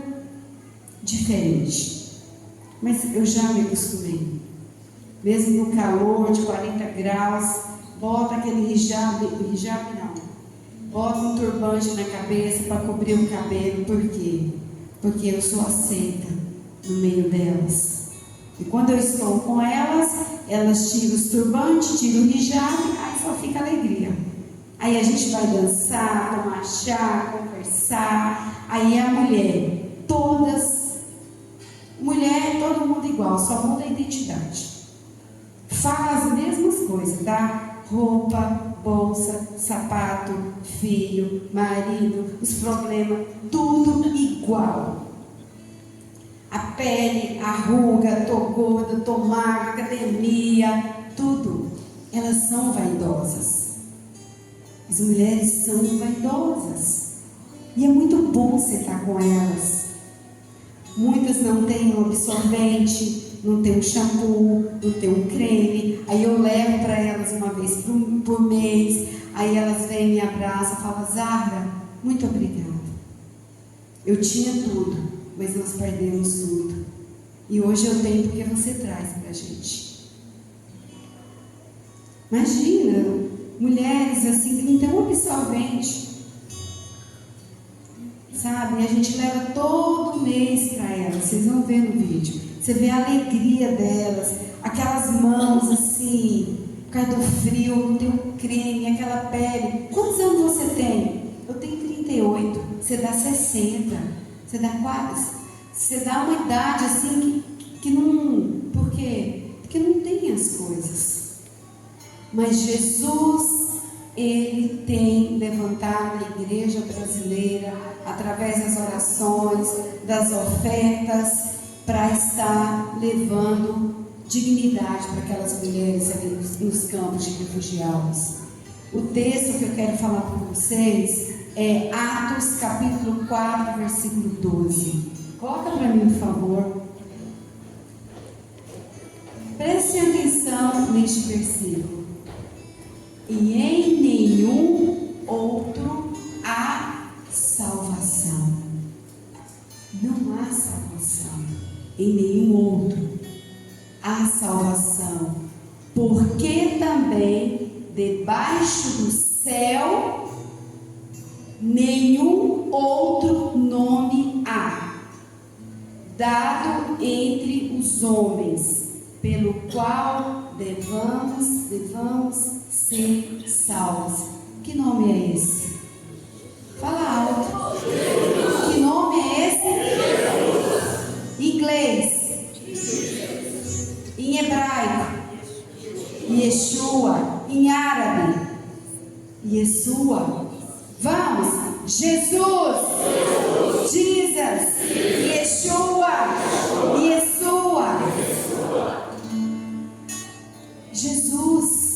diferente. Mas eu já me acostumei. Mesmo no calor de 40 graus, bota aquele hijab não. Bota um turbante na cabeça para cobrir o cabelo. Por quê? Porque eu sou aceita no meio delas. E quando eu estou com elas tiram os turbantes, tiram o hijab, aí só fica alegria. Aí a gente vai dançar, tomar chá, conversar. Aí a mulher, todo mundo igual, só muda a identidade. Faz as mesmas coisas, tá? Roupa, bolsa, sapato, filho, marido, os problemas, tudo igual. A pele, a ruga, tô gorda, tô magra, academia, tudo. Elas são vaidosas. As mulheres são vaidosas. E é muito bom você estar com elas. Muitas não têm um absorvente, não tem um shampoo, não tem um creme. Aí eu levo para elas uma vez por mês. Aí elas vêm, me abraçam e falam: Zahra, muito obrigada. Eu tinha tudo, mas nós perdemos tudo. E hoje eu tenho porque você traz para a gente. Imagina, mulheres assim que não tem um absorvente. Sabe? E a gente leva todo mês para elas. Vocês vão ver no vídeo. Você vê a alegria delas. Aquelas mãos assim, por causa do frio, não tem um creme, aquela pele. Quantos anos você tem? Eu tenho 38. Você dá 60. Você dá quase. Você dá uma idade assim que não. Por quê? coisas. Mas Jesus, Ele tem levantado a igreja brasileira, através das orações, das ofertas, para estar levando dignidade para aquelas mulheres ali nos campos de refugiados. O texto que eu quero falar para vocês é Atos capítulo 4, versículo 12. Coloca para mim, por favor. Preste atenção neste versículo. E em nenhum outro há salvação. Não há salvação. Em nenhum outro há salvação. Porque também debaixo do céu nenhum outro nome há, dado entre os homens, pelo qual devamos ser salvos. Que nome é esse? Fala alto. Que nome é esse? Em inglês. Em hebraico. Yeshua. Em árabe. Yeshua. Vamos. Jesus. Jesus. Yeshua. Yeshua. Jesus.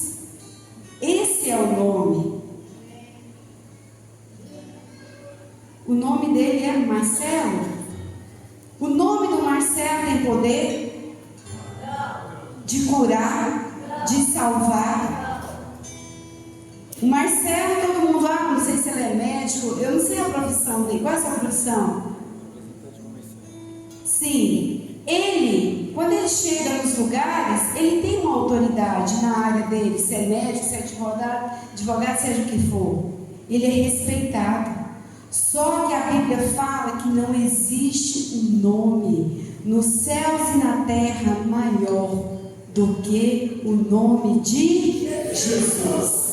Esse é o nome. O nome dele é Marcelo. O nome do Marcelo tem poder de curar, de salvar. O Marcelo, todo mundo, não sei se ele é médico, eu não sei a profissão dele. Qual é a sua profissão? Sim, ele, quando ele chega nos lugares, ele tem uma autoridade na área dele, se é médico, se é advogado, seja o que for. Ele é respeitado. Só que a Bíblia fala que não existe um nome nos céus e na terra maior do que o nome de Jesus.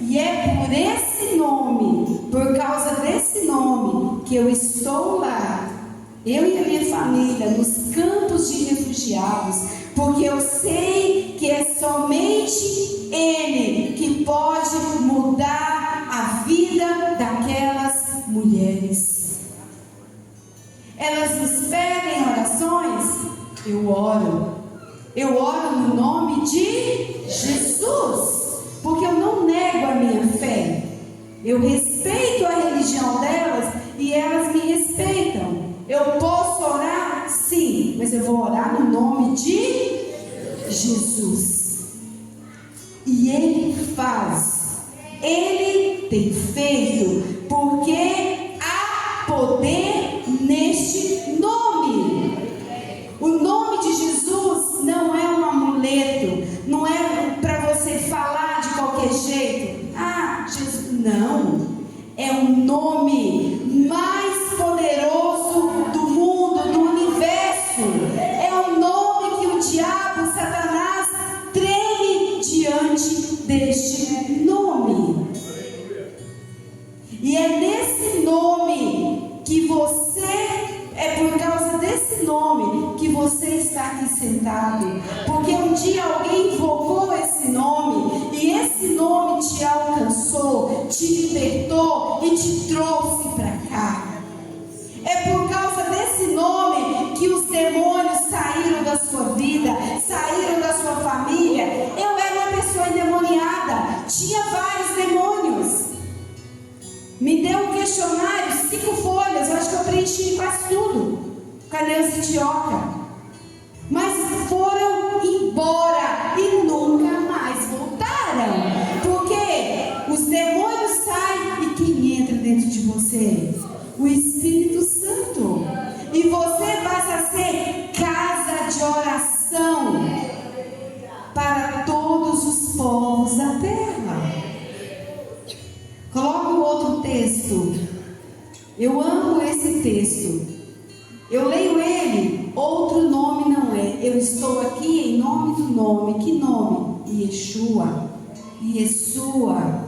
E é por esse nome, por causa desse nome, que eu estou lá, eu e a minha família, nos campos de refugiados, porque eu sei que é somente Ele que pode mudar a vida daquelas mulheres. Elas nos pedem orações, eu oro no nome de Jesus. Porque eu não nego a minha fé. Eu respeito a religião delas e elas me respeitam. Eu posso orar? Sim, mas eu vou orar no nome de Jesus. E Ele faz. Ele tem feito. Porque há poder neste nome. O nome de Jesus não é um amuleto. Não é para você falar de qualquer jeito. Jesus, não. É o nome mais poderoso do mundo, do universo. É o nome que o diabo, Satanás, treme diante deste nome. E é nesse nome que por causa desse nome que você está aqui sentado. Porque um dia alguém invocou esse nome e esse nome te alcançou, te libertou e te trouxe para cá. É por causa desse nome que os demônios saíram da sua vida, saíram da sua família. Eu era uma pessoa endemoniada, tinha vários demônios. Me deu um questionário, 5 folhas, eu acho que eu preenchi quase tudo. Cadê os idiotas? Mas foram embora e nunca mais voltaram. Porque os demônios saem e quem entra dentro de você? O Espírito Santo. E você passa a ser casa de oração para todos os povos da terra. Coloca um outro texto. Eu amo esse texto. Eu leio ele. Outro nome não é. Eu estou aqui em nome do nome. Que nome? Yeshua. Yeshua.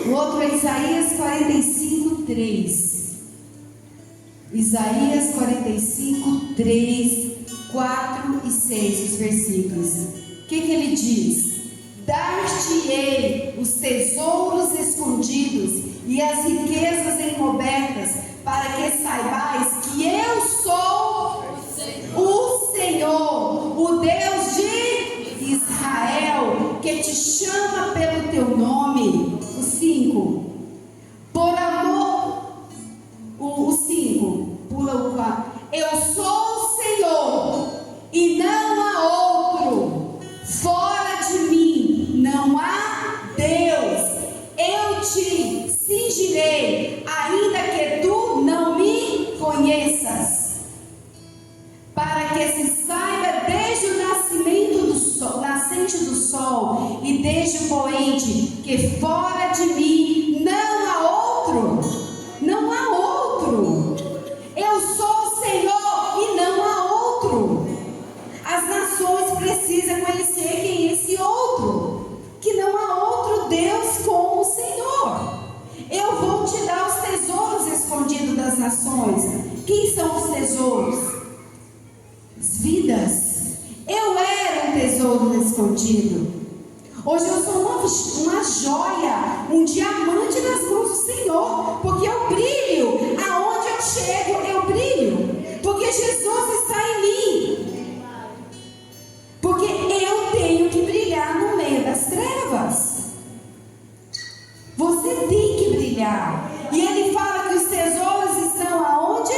O outro é Isaías 45, 3. Isaías 45, 3, 4 e 6. Os versículos. O que ele diz? Dar-te-ei os tesouros escondidos e as riquezas encobertas, para que saibais que eu sou o Senhor, o Deus de Israel, que te chama pelo teu nome. O 5. Por amor. O 5. Pula o 4. Eu sou o Senhor e não há outro. Fora de mim não há Deus. Eu te cingirei, ainda que tu não me conheças, para que se saiba desde o nascimento do sol, nascente do sol e desde o poente, que fora de mim não há outro. Não há outro. Eu sou o Senhor e não há outro. As nações precisam conhecer quem é esse outro, que não há outro Deus como o Senhor. Eu vou te dar os tesouros escondidos das nações. Quem são os tesouros? As vidas. Eu era um tesouro escondido. Hoje eu sou uma joia, um diamante nas mãos do Senhor, porque eu brilho. Aonde eu chego, eu brilho, porque Jesus está em mim. Porque eu tenho que brilhar no meio das trevas. Você tem que brilhar. E ele fala que os tesouros estão aonde?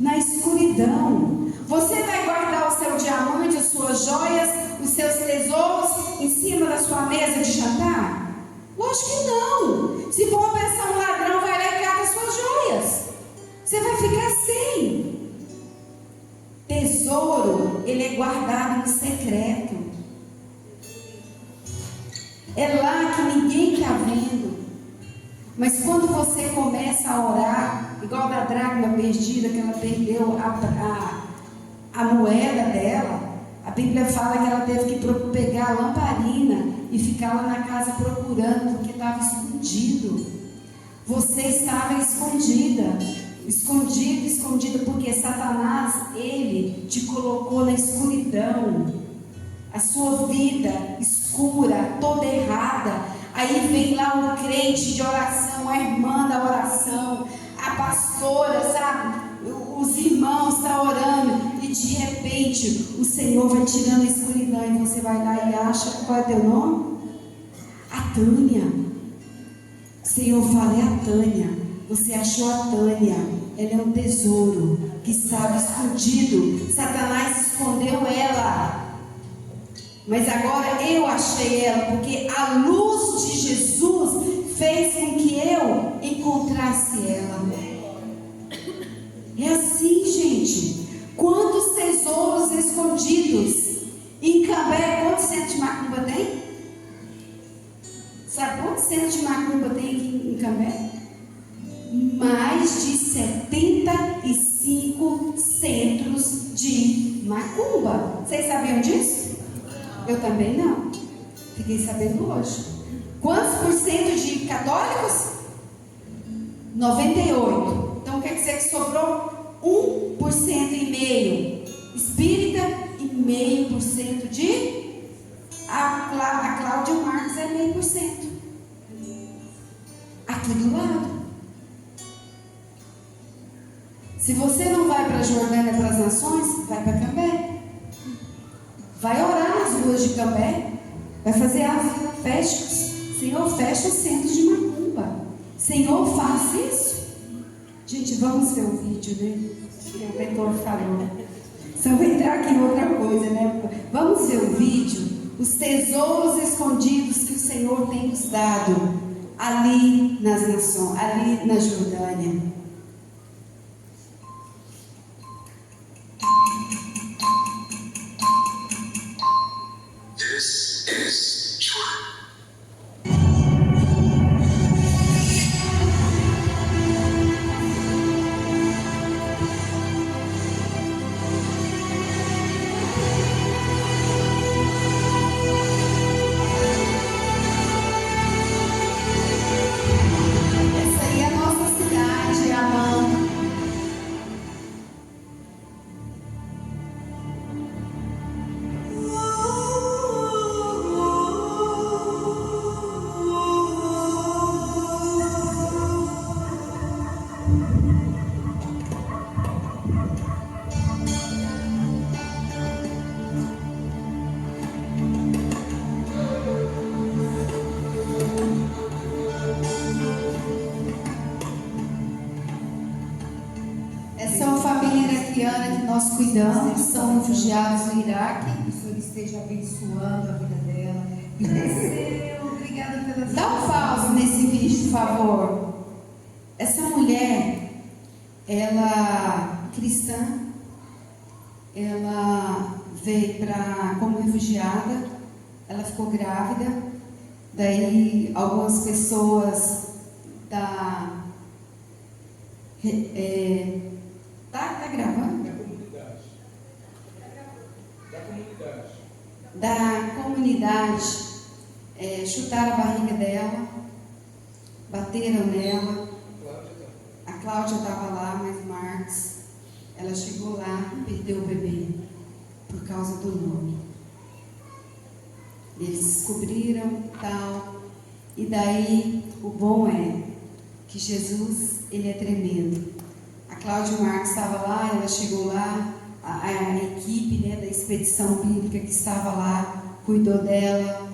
Na escuridão. Você vai guardar o seu diamante, as suas joias, os seus tesouros em cima da sua mesa de jantar? Lógico que não. Se for pensar um ladrão, vai lá e cata as suas joias. Você vai ficar sem. Tesouro, ele é guardado em secreto. É lá que ninguém está vendo. Mas quando você começa a orar, igual da dracma perdida, que ela perdeu a moeda dela, a Bíblia fala que ela teve que pegar a lamparina e ficar lá na casa procurando, porque estava escondido. Você estava escondida, porque Satanás, ele te colocou na escuridão. A sua vida escura, toda errada. Aí vem lá o crente de oração, a irmã da oração, a pastora, sabe? Os irmãos estão orando e de repente o Senhor vai tirando a escuridão e você vai lá e acha, qual é teu nome? A Tânia. O Senhor fala, é a Tânia. Você achou a Tânia. Ela é um tesouro que estava escondido. Satanás escondeu ela. Mas agora eu achei ela, porque a luz de Jesus fez com que eu encontrasse ela. É assim, gente. Quantos tesouros escondidos em Cambé? Quantos centros de macumba tem? Sabe quantos centros de macumba tem aqui em Cambé? Mais de 75 centros de macumba. Vocês sabiam disso? Eu também não. Fiquei sabendo hoje. Quantos por cento de católicos? 98. Então quer dizer que sobrou 1,5% espírita e 0,5% de... A Cláudia Marques é 0,5%. Aqui do lado. Se você não vai para a Jordânia, para as nações, vai para Cambé. Vai orar nas ruas de Cambé. Vai fazer as festas. Senhor, fecha os centros de macumba. Senhor, faz isso. Gente, vamos ver o vídeo, né? Que o mentor falou. Só vou entrar aqui em outra coisa, né? Vamos ver o vídeo. Os tesouros escondidos que o Senhor tem nos dado ali nas nações, ali na Jordânia. This is Jordan. Essa aí é a nossa cidade, a cuidamos, são refugiados no Iraque. Que o Senhor esteja abençoando a vida dela. Obrigada pela vida. Dá um pause nesse vídeo, por favor. Essa mulher, ela, cristã, ela veio como refugiada, ela ficou grávida, daí algumas pessoas tá gravando? Da comunidade chutaram a barriga dela, bateram nela. A Cláudia estava lá, mas Marcos, ela chegou lá e perdeu o bebê por causa do nome. Eles descobriram tal, e daí o bom é que Jesus, ele é tremendo. A Cláudia e o Marcos estavam lá, ela chegou lá, a equipe, né, da expedição bíblica que estava lá, cuidou dela,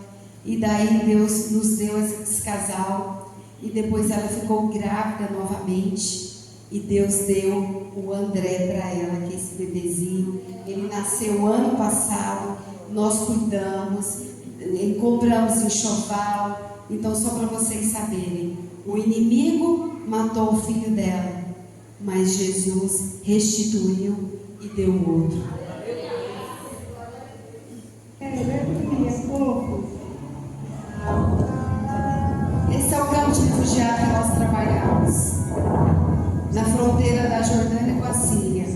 e daí Deus nos deu esse casal, e depois ela ficou grávida novamente, e Deus deu o André para ela, que é esse bebezinho. Ele nasceu ano passado, nós cuidamos, compramos enxoval. Então, só para vocês saberem, o inimigo matou o filho dela, mas Jesus restituiu e deu outro. Esse é o campo de refugiados que nós trabalhamos, na fronteira da Jordânia com a Síria.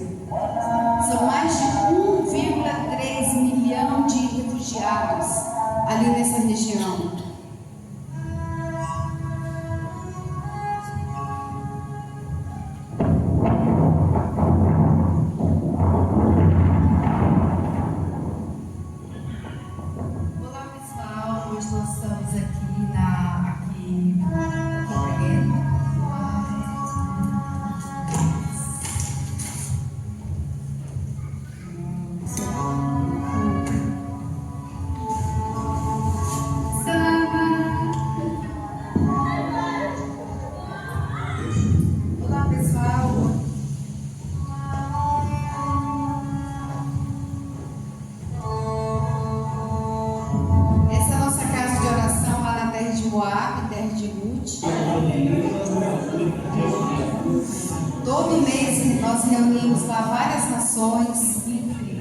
São mais de 1,3 milhão de refugiados ali nessa região. Todo mês nós reunimos lá várias nações,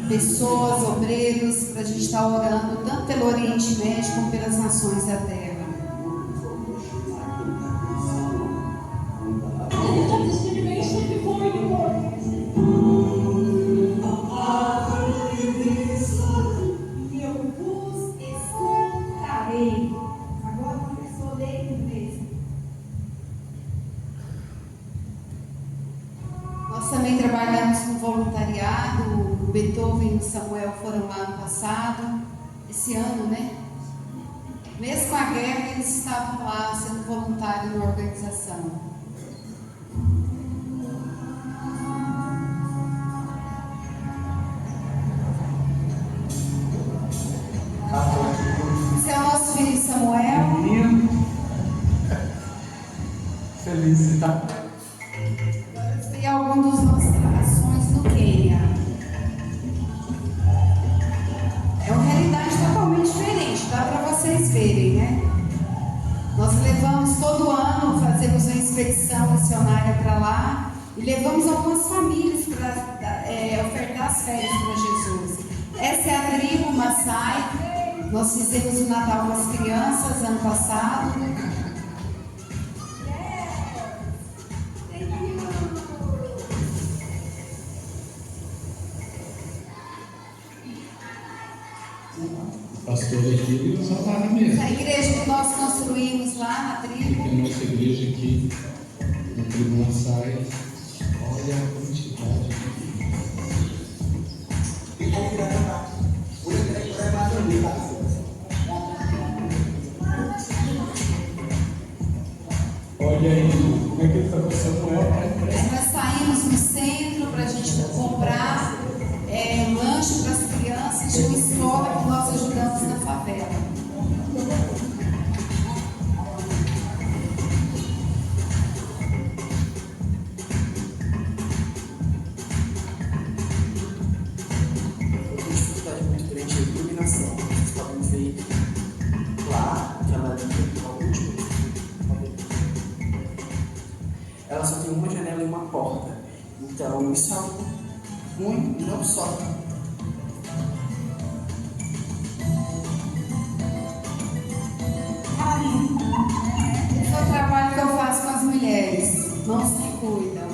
pessoas, obreiros, para a gente estar orando tanto pelo Oriente Médio como pelas nações da terra. O Beethoven e o Samuel foram lá no passado, esse ano, né? Mesmo com a guerra, eles estavam lá sendo voluntários na organização. Esse é o nosso filho Samuel. Lindo. Feliz, tá? E algum dos nossos ações no Quênia. É uma realidade totalmente diferente, dá para vocês verem, né? Nós levamos todo ano, fazemos uma expedição missionária para lá e levamos algumas famílias para ofertar as férias para Jesus. Essa é a tribo Maasai. Nós fizemos o Natal com as crianças ano passado. Pastor aqui só para mesmo. A igreja que nós construímos lá na tribo. A nossa igreja aqui, na tribo Maasai, olha a quantidade aqui. Olha aí, como é que ele está com o Samuel? Nós saímos no centro para a gente comprar lanche para as crianças de uma escola que nós ajudamos na favela. Então isso é algo ruim e não só. Esse é o trabalho que eu faço com as mulheres, mãos que cuidam.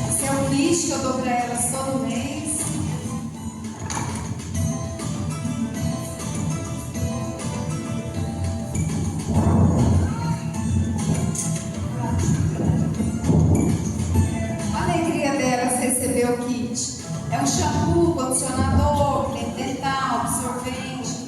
Esse é o kit que eu dou para elas todo mês. A alegria delas receber o kit. É um shampoo, condicionador, creme dental, absorvente.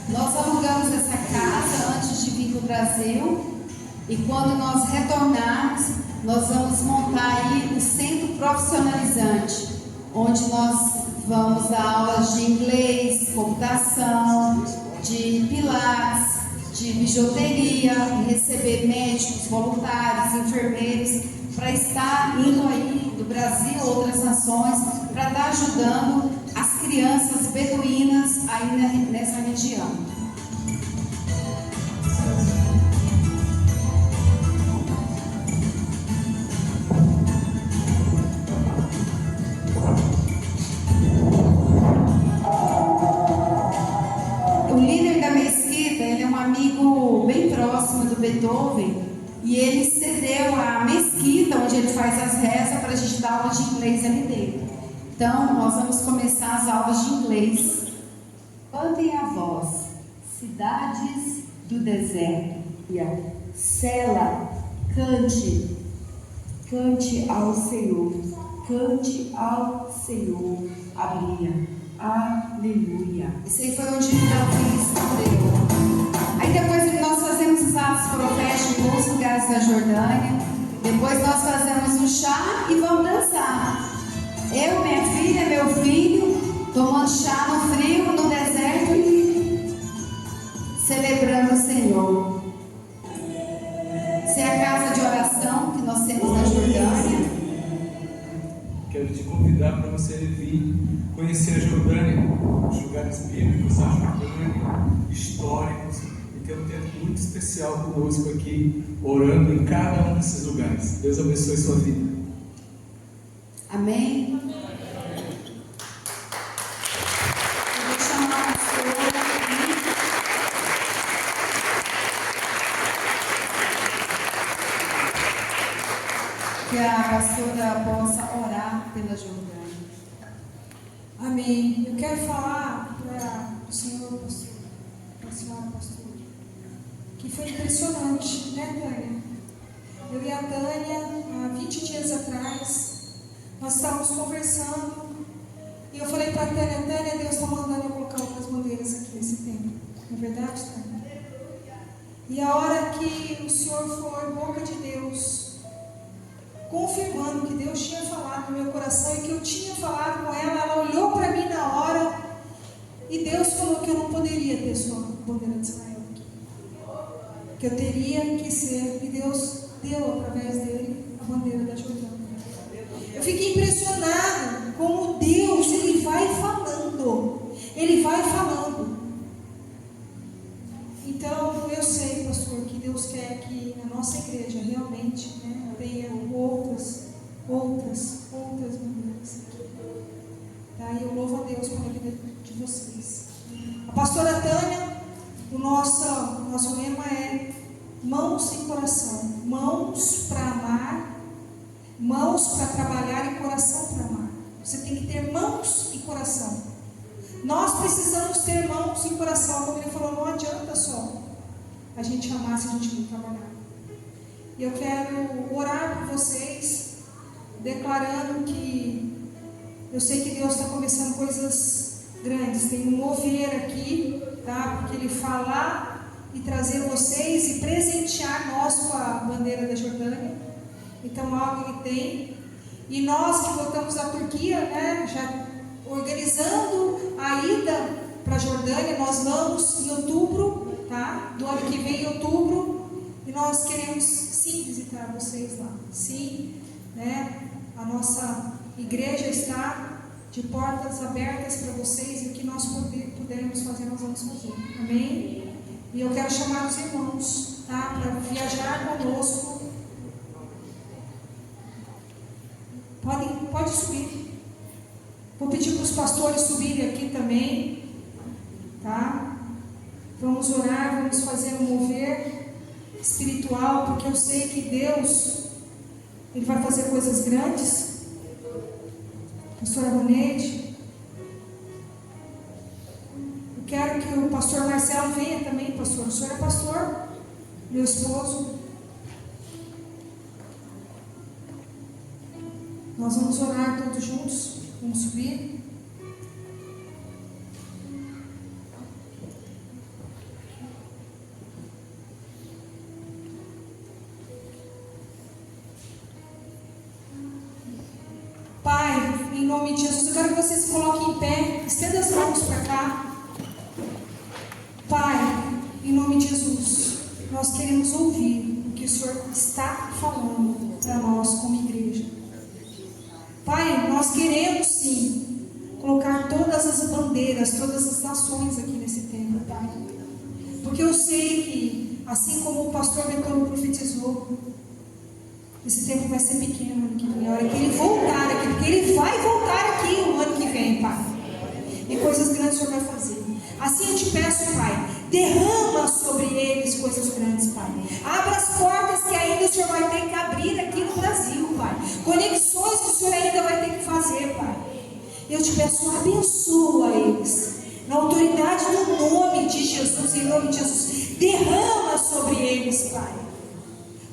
Nós alugamos essa casa antes de vir para o Brasil e quando nós retornarmos, nós vamos montar aí um centro profissionalizante, onde nós vamos dar aulas de inglês, computação, de pilates, de bijuteria, e receber médicos, voluntários, enfermeiros, para estar indo aí do Brasil, outras nações, para estar ajudando as crianças beduínas aí nessa região. O líder da mesquita, ele é um amigo bem próximo do Beethoven e ele cedeu a mesquita onde ele faz as rezas para a gente dar aula de inglês ali dentro. Então, nós vamos começar as aulas de inglês. Cantem a voz, cidades do deserto. Sela, cante, cante ao Senhor, cante ao Senhor. Aleluia. Esse aí foi onde Davi escreveu. Aí depois nós fazemos os atos proféticos em alguns lugares da Jordânia. Depois nós fazemos um chá e vamos dançar. Eu, minha filha, meu filho, tomando chá no frio, no deserto e celebrando o Senhor. Essa é a casa de oração que nós temos na Jordânia. Quero te convidar para você vir conhecer a Jordânia, os lugares bíblicos da Jordânia, históricos, e ter um tempo muito especial conosco aqui, orando em cada um desses lugares. Deus abençoe sua vida. Amém? Eu vou chamar a pastora aqui. Que a pastora possa orar pela Jordânia. Amém. Eu quero falar para o senhor pastor, para a senhora pastora, que foi impressionante, né, Tânia? Eu e a Tânia, há 20 dias atrás, nós estávamos conversando e eu falei para a Tânia, Deus está mandando eu colocar outras bandeiras aqui nesse tempo. Não é verdade, Tânia? E a hora que o senhor foi boca de Deus, confirmando que Deus tinha falado no meu coração e que eu tinha falado com ela, ela olhou para mim na hora e Deus falou que eu não poderia ter só a bandeira de Israel aqui, que eu teria que ser, e Deus deu através dele a bandeira da Jordânia. Eu fiquei impressionado como Deus, ele vai falando, então eu sei, pastor, que Deus quer que a nossa igreja realmente, né, tenha outras bandeiras aqui. Tá? E eu louvo a Deus pela vida de vocês. A pastora Tânia, o nosso lema é mãos e coração. Mãos para amar, mãos para trabalhar e coração para amar. Você tem que ter mãos e coração. Nós precisamos ter mãos e coração. Como ele falou, não adianta só a gente amar se a gente não trabalhar. E eu quero orar por vocês, declarando que eu sei que Deus está começando coisas grandes. Tem um mover aqui, tá? Porque Ele falar e trazer vocês e presentear nós com a bandeira da Jordânia. Então algo Ele tem. E nós que voltamos da Turquia, né? Já organizando a ida para a Jordânia, nós vamos em outubro, tá? Do ano que vem, em outubro, e nós queremos sim visitar vocês lá. Sim, né? A nossa igreja está de portas abertas para vocês, e o que nós pudermos fazer, nós vamos fazer. Amém? E eu quero chamar os irmãos, tá? Para viajar conosco. Pode subir. Vou pedir para os pastores subirem aqui também, tá? Vamos orar, vamos fazer um mover espiritual, porque eu sei que Deus, Ele vai fazer coisas grandes. Pastora Boneide, eu quero que o pastor Marcelo venha também, pastor. O senhor é pastor, meu esposo. Nós vamos orar todos juntos. Vamos subir. Pai, em nome de Jesus, eu quero que você se coloque em pé, estenda as mãos para cá. Pai, em nome de Jesus, nós queremos ouvir o que o Senhor está falando para nós como igreja. Pai, nós queremos sim colocar todas as bandeiras, todas as nações aqui nesse tempo, Pai. Porque eu sei que, assim como o pastor Betônio profetizou, esse tempo vai ser pequeno ano que vem, a hora que ele voltar aqui, porque ele vai voltar aqui o ano que vem, Pai. E coisas grandes o Senhor vai fazer. Assim eu te peço, Pai, derrama sobre eles coisas grandes, Pai. Abra as portas que ainda o Senhor vai ter que abrir aqui no Brasil, Pai. Conexões que o Senhor ainda vai ter que fazer, Pai. Eu te peço, abençoa eles. Na autoridade do nome de Jesus, em nome de Jesus, derrama sobre eles, Pai,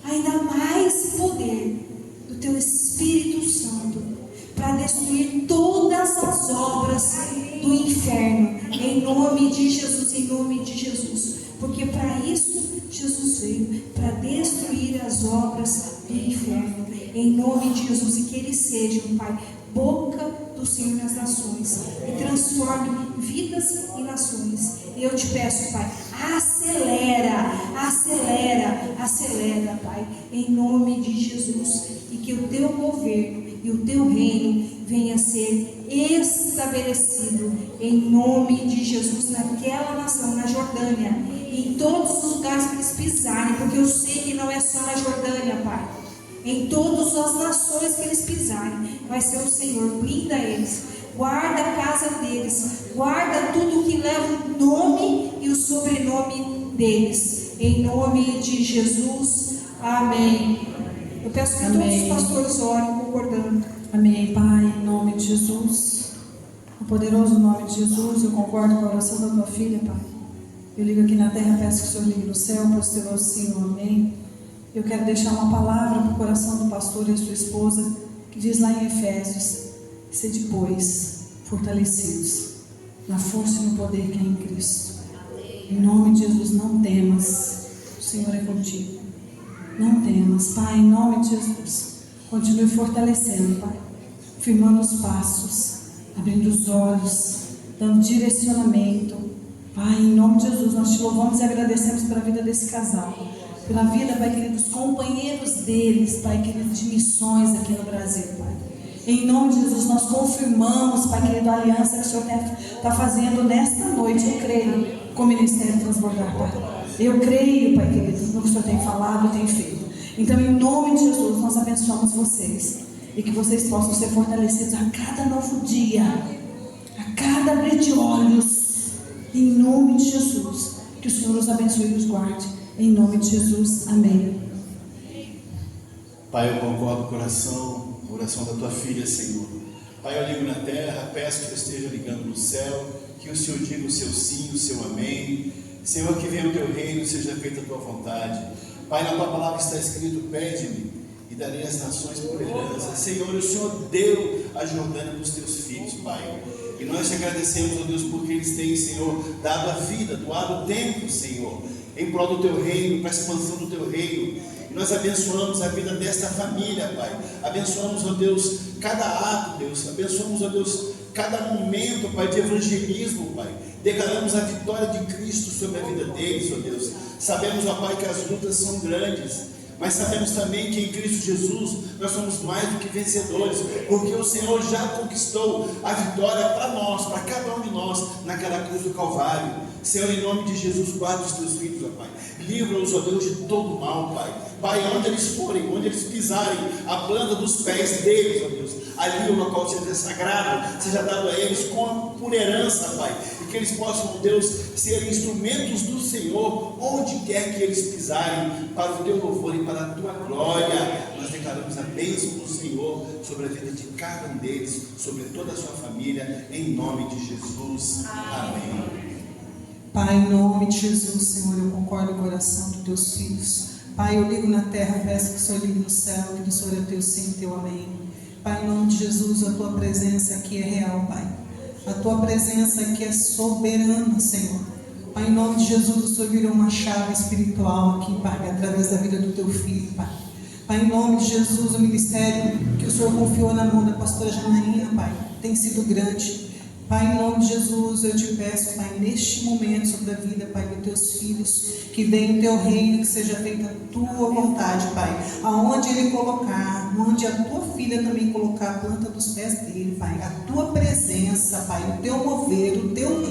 ainda mais poder do Teu Espírito Santo para destruir todas as obras do inferno, em nome de Jesus, em nome de Jesus, porque para isso Jesus veio, para destruir as obras do inferno, em nome de Jesus, e que Ele seja, Pai, boca do Senhor nas nações, e transforme vidas e nações. E eu te peço, Pai, acelera, Pai, em nome de Jesus, e que o Teu governo e o Teu reino venha a ser estabelecido em nome de Jesus naquela nação, na Jordânia, em todos os lugares que eles pisarem, porque eu sei que não é só na Jordânia, Pai. Em todas as nações que eles pisarem, vai ser o Senhor. Blinda eles, guarda a casa deles, guarda tudo que leva o nome e o sobrenome deles, em nome de Jesus, amém. Eu peço que Amém. todos os pastores orem concordando. Amém, Pai, em nome de Jesus, no poderoso nome de Jesus, eu concordo com a oração da tua filha, Pai. Eu ligo aqui na terra, peço que o Senhor ligue no céu, posteroso Senhor, amém. Eu quero deixar uma palavra para o coração do pastor e a sua esposa, que diz lá em Efésios: sede, pois, fortalecidos na força e no poder que é em Cristo. Em nome de Jesus, não temas, o Senhor é contigo. Não temas, Pai, em nome de Jesus, continue fortalecendo, Pai, firmando os passos, abrindo os olhos, dando direcionamento. Pai, em nome de Jesus, nós te louvamos e agradecemos pela vida desse casal, pela vida, Pai querido, dos companheiros deles, Pai querido, de missões aqui no Brasil, Pai. Em nome de Jesus, nós confirmamos, Pai querido, a aliança que o Senhor está fazendo nesta noite. Eu creio com o Ministério Transbordar, Pai. Eu creio, Pai querido, no que o Senhor tem falado e tem feito. Então, em nome de Jesus, nós abençoamos vocês, e que vocês possam ser fortalecidos a cada novo dia, a cada abrir de olhos, em nome de Jesus. Que o Senhor os abençoe e os guarde, em nome de Jesus, amém. Pai, eu concordo com a oração da tua filha, Senhor. Pai, eu ligo na terra, peço que eu esteja ligando no céu, que o Senhor diga o seu sim, o seu amém. Senhor, que venha o teu reino, seja feita a tua vontade. Pai, na tua palavra está escrito: pede-me e darei as nações por herança. Senhor, o Senhor deu a Jordânia para os teus filhos, Pai. E nós te agradecemos, ó Deus, porque eles têm, Senhor, dado a vida, doado o tempo, Senhor, em prol do teu reino, para a expansão do teu reino. E nós abençoamos a vida desta família, Pai. Abençoamos, ó Deus, cada ato, Deus. Abençoamos, ó Deus, cada momento, Pai, de evangelismo, Pai. Declaramos a vitória de Cristo sobre a vida deles, ó Deus. Sabemos, ó Pai, que as lutas são grandes, mas sabemos também que em Cristo Jesus nós somos mais do que vencedores, porque o Senhor já conquistou a vitória para nós, para cada um de nós, naquela cruz do Calvário. Senhor, em nome de Jesus, guarda os teus filhos, ó Pai. Livra-os, ó Deus, de todo mal, Pai. Pai, onde eles forem, onde eles pisarem, a planta dos pés deles, ó Deus, ali o local seja sagrado, seja dado a eles por herança, Pai, e que eles possam, Deus, ser instrumentos do Senhor, onde quer que eles pisarem, para o teu louvor e para a tua glória. Nós declaramos a bênção do Senhor sobre a vida de cada um deles, sobre toda a sua família, em nome de Jesus. Amém. Pai, em nome de Jesus, Senhor, eu concordo com o coração dos teus filhos. Pai, eu ligo na terra, peço que o Senhor ligue no céu, que o Senhor é teu sim, teu amém. Pai, em nome de Jesus, a tua presença aqui é real, Pai. A tua presença aqui é soberana, Senhor. Pai, em nome de Jesus, o Senhor virou uma chave espiritual aqui, Pai, através da vida do teu filho, Pai. Pai, em nome de Jesus, o ministério que o Senhor confiou na mão da pastora Janaína, Pai, tem sido grande. Pai, em nome de Jesus, eu te peço, Pai, neste momento sobre a vida, Pai, dos teus filhos, que venha o teu reino, que seja feita a tua vontade, Pai, aonde ele colocar, onde a tua filha também colocar a planta dos pés dele, Pai, a tua presença, Pai, o teu mover, o teu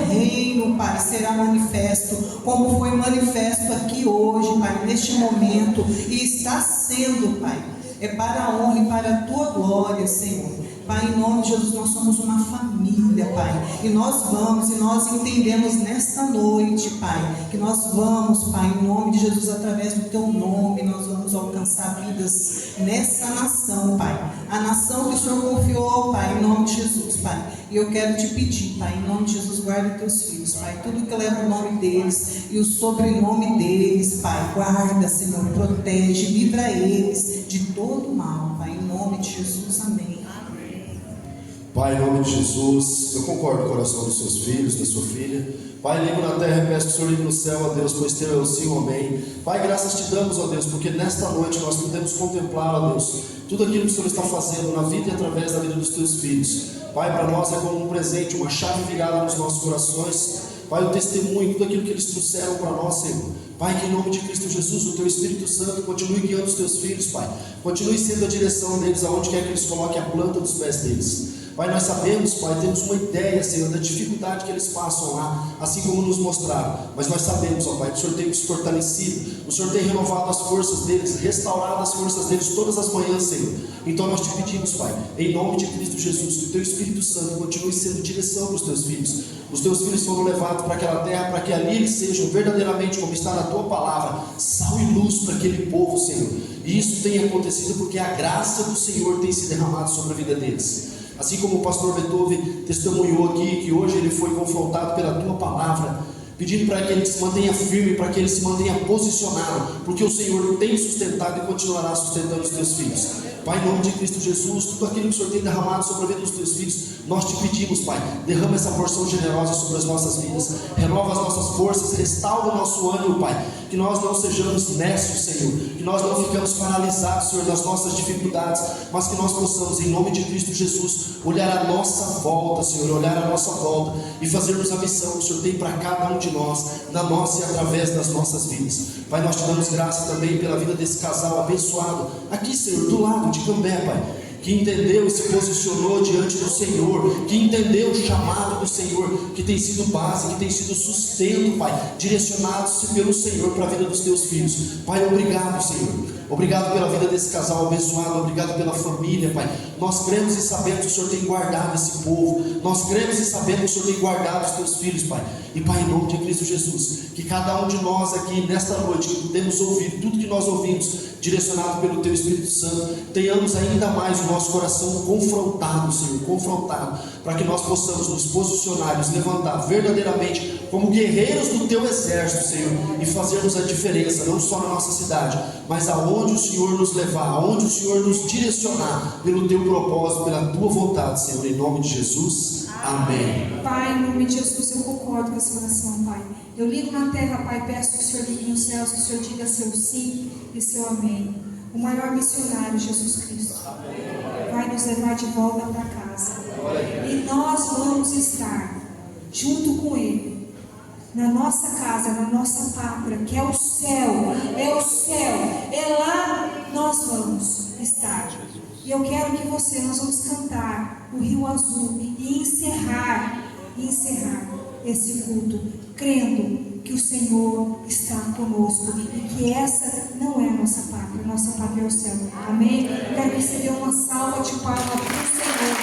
reino, Pai, será manifesto, como foi manifesto aqui hoje, Pai, neste momento, e está sendo, Pai, é para a honra e para a tua glória, Senhor. Pai, em nome de Jesus, nós somos uma família, Pai, e nós vamos, e nós entendemos nesta noite, Pai, que nós vamos, Pai, em nome de Jesus, através do teu nome, nós vamos alcançar vidas nessa nação, Pai, a nação que o Senhor confiou, Pai, em nome de Jesus, Pai, e eu quero te pedir, Pai, em nome de Jesus, guarda os teus filhos, Pai, tudo que leva o nome deles e o sobrenome deles, Pai, guarda, Senhor, protege, livra eles de todo mal, Pai, em nome de Jesus, amém. Pai, em nome de Jesus, eu concordo com o coração dos seus filhos, da sua filha. Pai, ligo na terra e peço que o Senhor ligue no céu, ó Deus, pois teu é o sim, amém. Pai, graças te damos, ó Deus, porque nesta noite nós podemos contemplar, ó Deus, tudo aquilo que o Senhor está fazendo na vida e através da vida dos teus filhos. Pai, para nós é como um presente, uma chave virada nos nossos corações. Pai, o testemunho, tudo aquilo que eles trouxeram para nós, Senhor. Pai, que em nome de Cristo Jesus, o teu Espírito Santo continue guiando os teus filhos, Pai. Continue sendo a direção deles, aonde quer que eles coloquem a planta dos pés deles. Pai, nós sabemos, Pai, temos uma ideia, Senhor, da dificuldade que eles passam lá, assim como nos mostraram. Mas nós sabemos, ó Pai, que o Senhor tem nos fortalecido, o Senhor tem renovado as forças deles, restaurado as forças deles todas as manhãs, Senhor. Então nós te pedimos, Pai, em nome de Cristo Jesus, que o teu Espírito Santo continue sendo direção para os teus filhos. Os teus filhos foram levados para aquela terra, para que ali eles sejam verdadeiramente, como está na tua palavra, sal e luz para aquele povo, Senhor. E isso tem acontecido porque a graça do Senhor tem se derramado sobre a vida deles. Assim como o pastor Beethoven testemunhou aqui, que hoje ele foi confrontado pela tua palavra, pedindo para que ele se mantenha firme, para que ele se mantenha posicionado, porque o Senhor tem sustentado e continuará sustentando os teus filhos. Pai, em nome de Cristo Jesus, tudo aquilo que o Senhor tem derramado sobre a vida dos teus filhos, nós te pedimos, Pai, derrama essa porção generosa sobre as nossas vidas, renova as nossas forças, restaura o nosso ânimo, Pai, que nós não sejamos nécios, Senhor, que nós não ficamos paralisados, Senhor, das nossas dificuldades, mas que nós possamos, em nome de Cristo Jesus, olhar a nossa volta, Senhor, olhar a nossa volta e fazermos a missão que o Senhor tem para cada um de nós, na nossa e através das nossas vidas. Pai, nós te damos graça também pela vida desse casal abençoado, aqui, Senhor, do lado de Cambé, Pai, que entendeu e se posicionou diante do Senhor, que entendeu o chamado do Senhor, que tem sido base, que tem sido sustento, Pai, direcionado-se pelo Senhor para a vida dos teus filhos. Pai, obrigado, Senhor. Obrigado pela vida desse casal abençoado, obrigado pela família, Pai. Nós cremos e sabemos que o Senhor tem guardado esse povo, nós cremos e sabemos que o Senhor tem guardado os teus filhos, Pai. E Pai, em nome de Cristo Jesus, que cada um de nós aqui nesta noite, que podemos ouvir tudo que nós ouvimos, direcionado pelo teu Espírito Santo, tenhamos ainda mais o nosso coração confrontado, Senhor, confrontado, para que nós possamos nos posicionar, nos levantar verdadeiramente como guerreiros do teu exército, Senhor, e fazermos a diferença, não só na nossa cidade, mas aonde o Senhor nos levar, aonde o Senhor nos direcionar, pelo teu propósito, pela tua vontade, Senhor, em nome de Jesus, amém. Pai, em nome de Jesus, eu concordo com essa oração, Pai. Eu ligo na terra, Pai, peço que o Senhor ligue nos céus, que o Senhor diga seu sim e seu amém. O maior missionário, Jesus Cristo, vai nos levar de volta para casa. E nós vamos estar junto com Ele, na nossa casa, na nossa pátria, que é o céu, é lá nós vamos estar. E eu quero que nós vamos cantar o Rio Azul e encerrar esse culto, crendo que o Senhor está conosco e que essa não é a nossa pátria é o céu. Amém? Eu quero que você dê uma salva de palmas para o Senhor.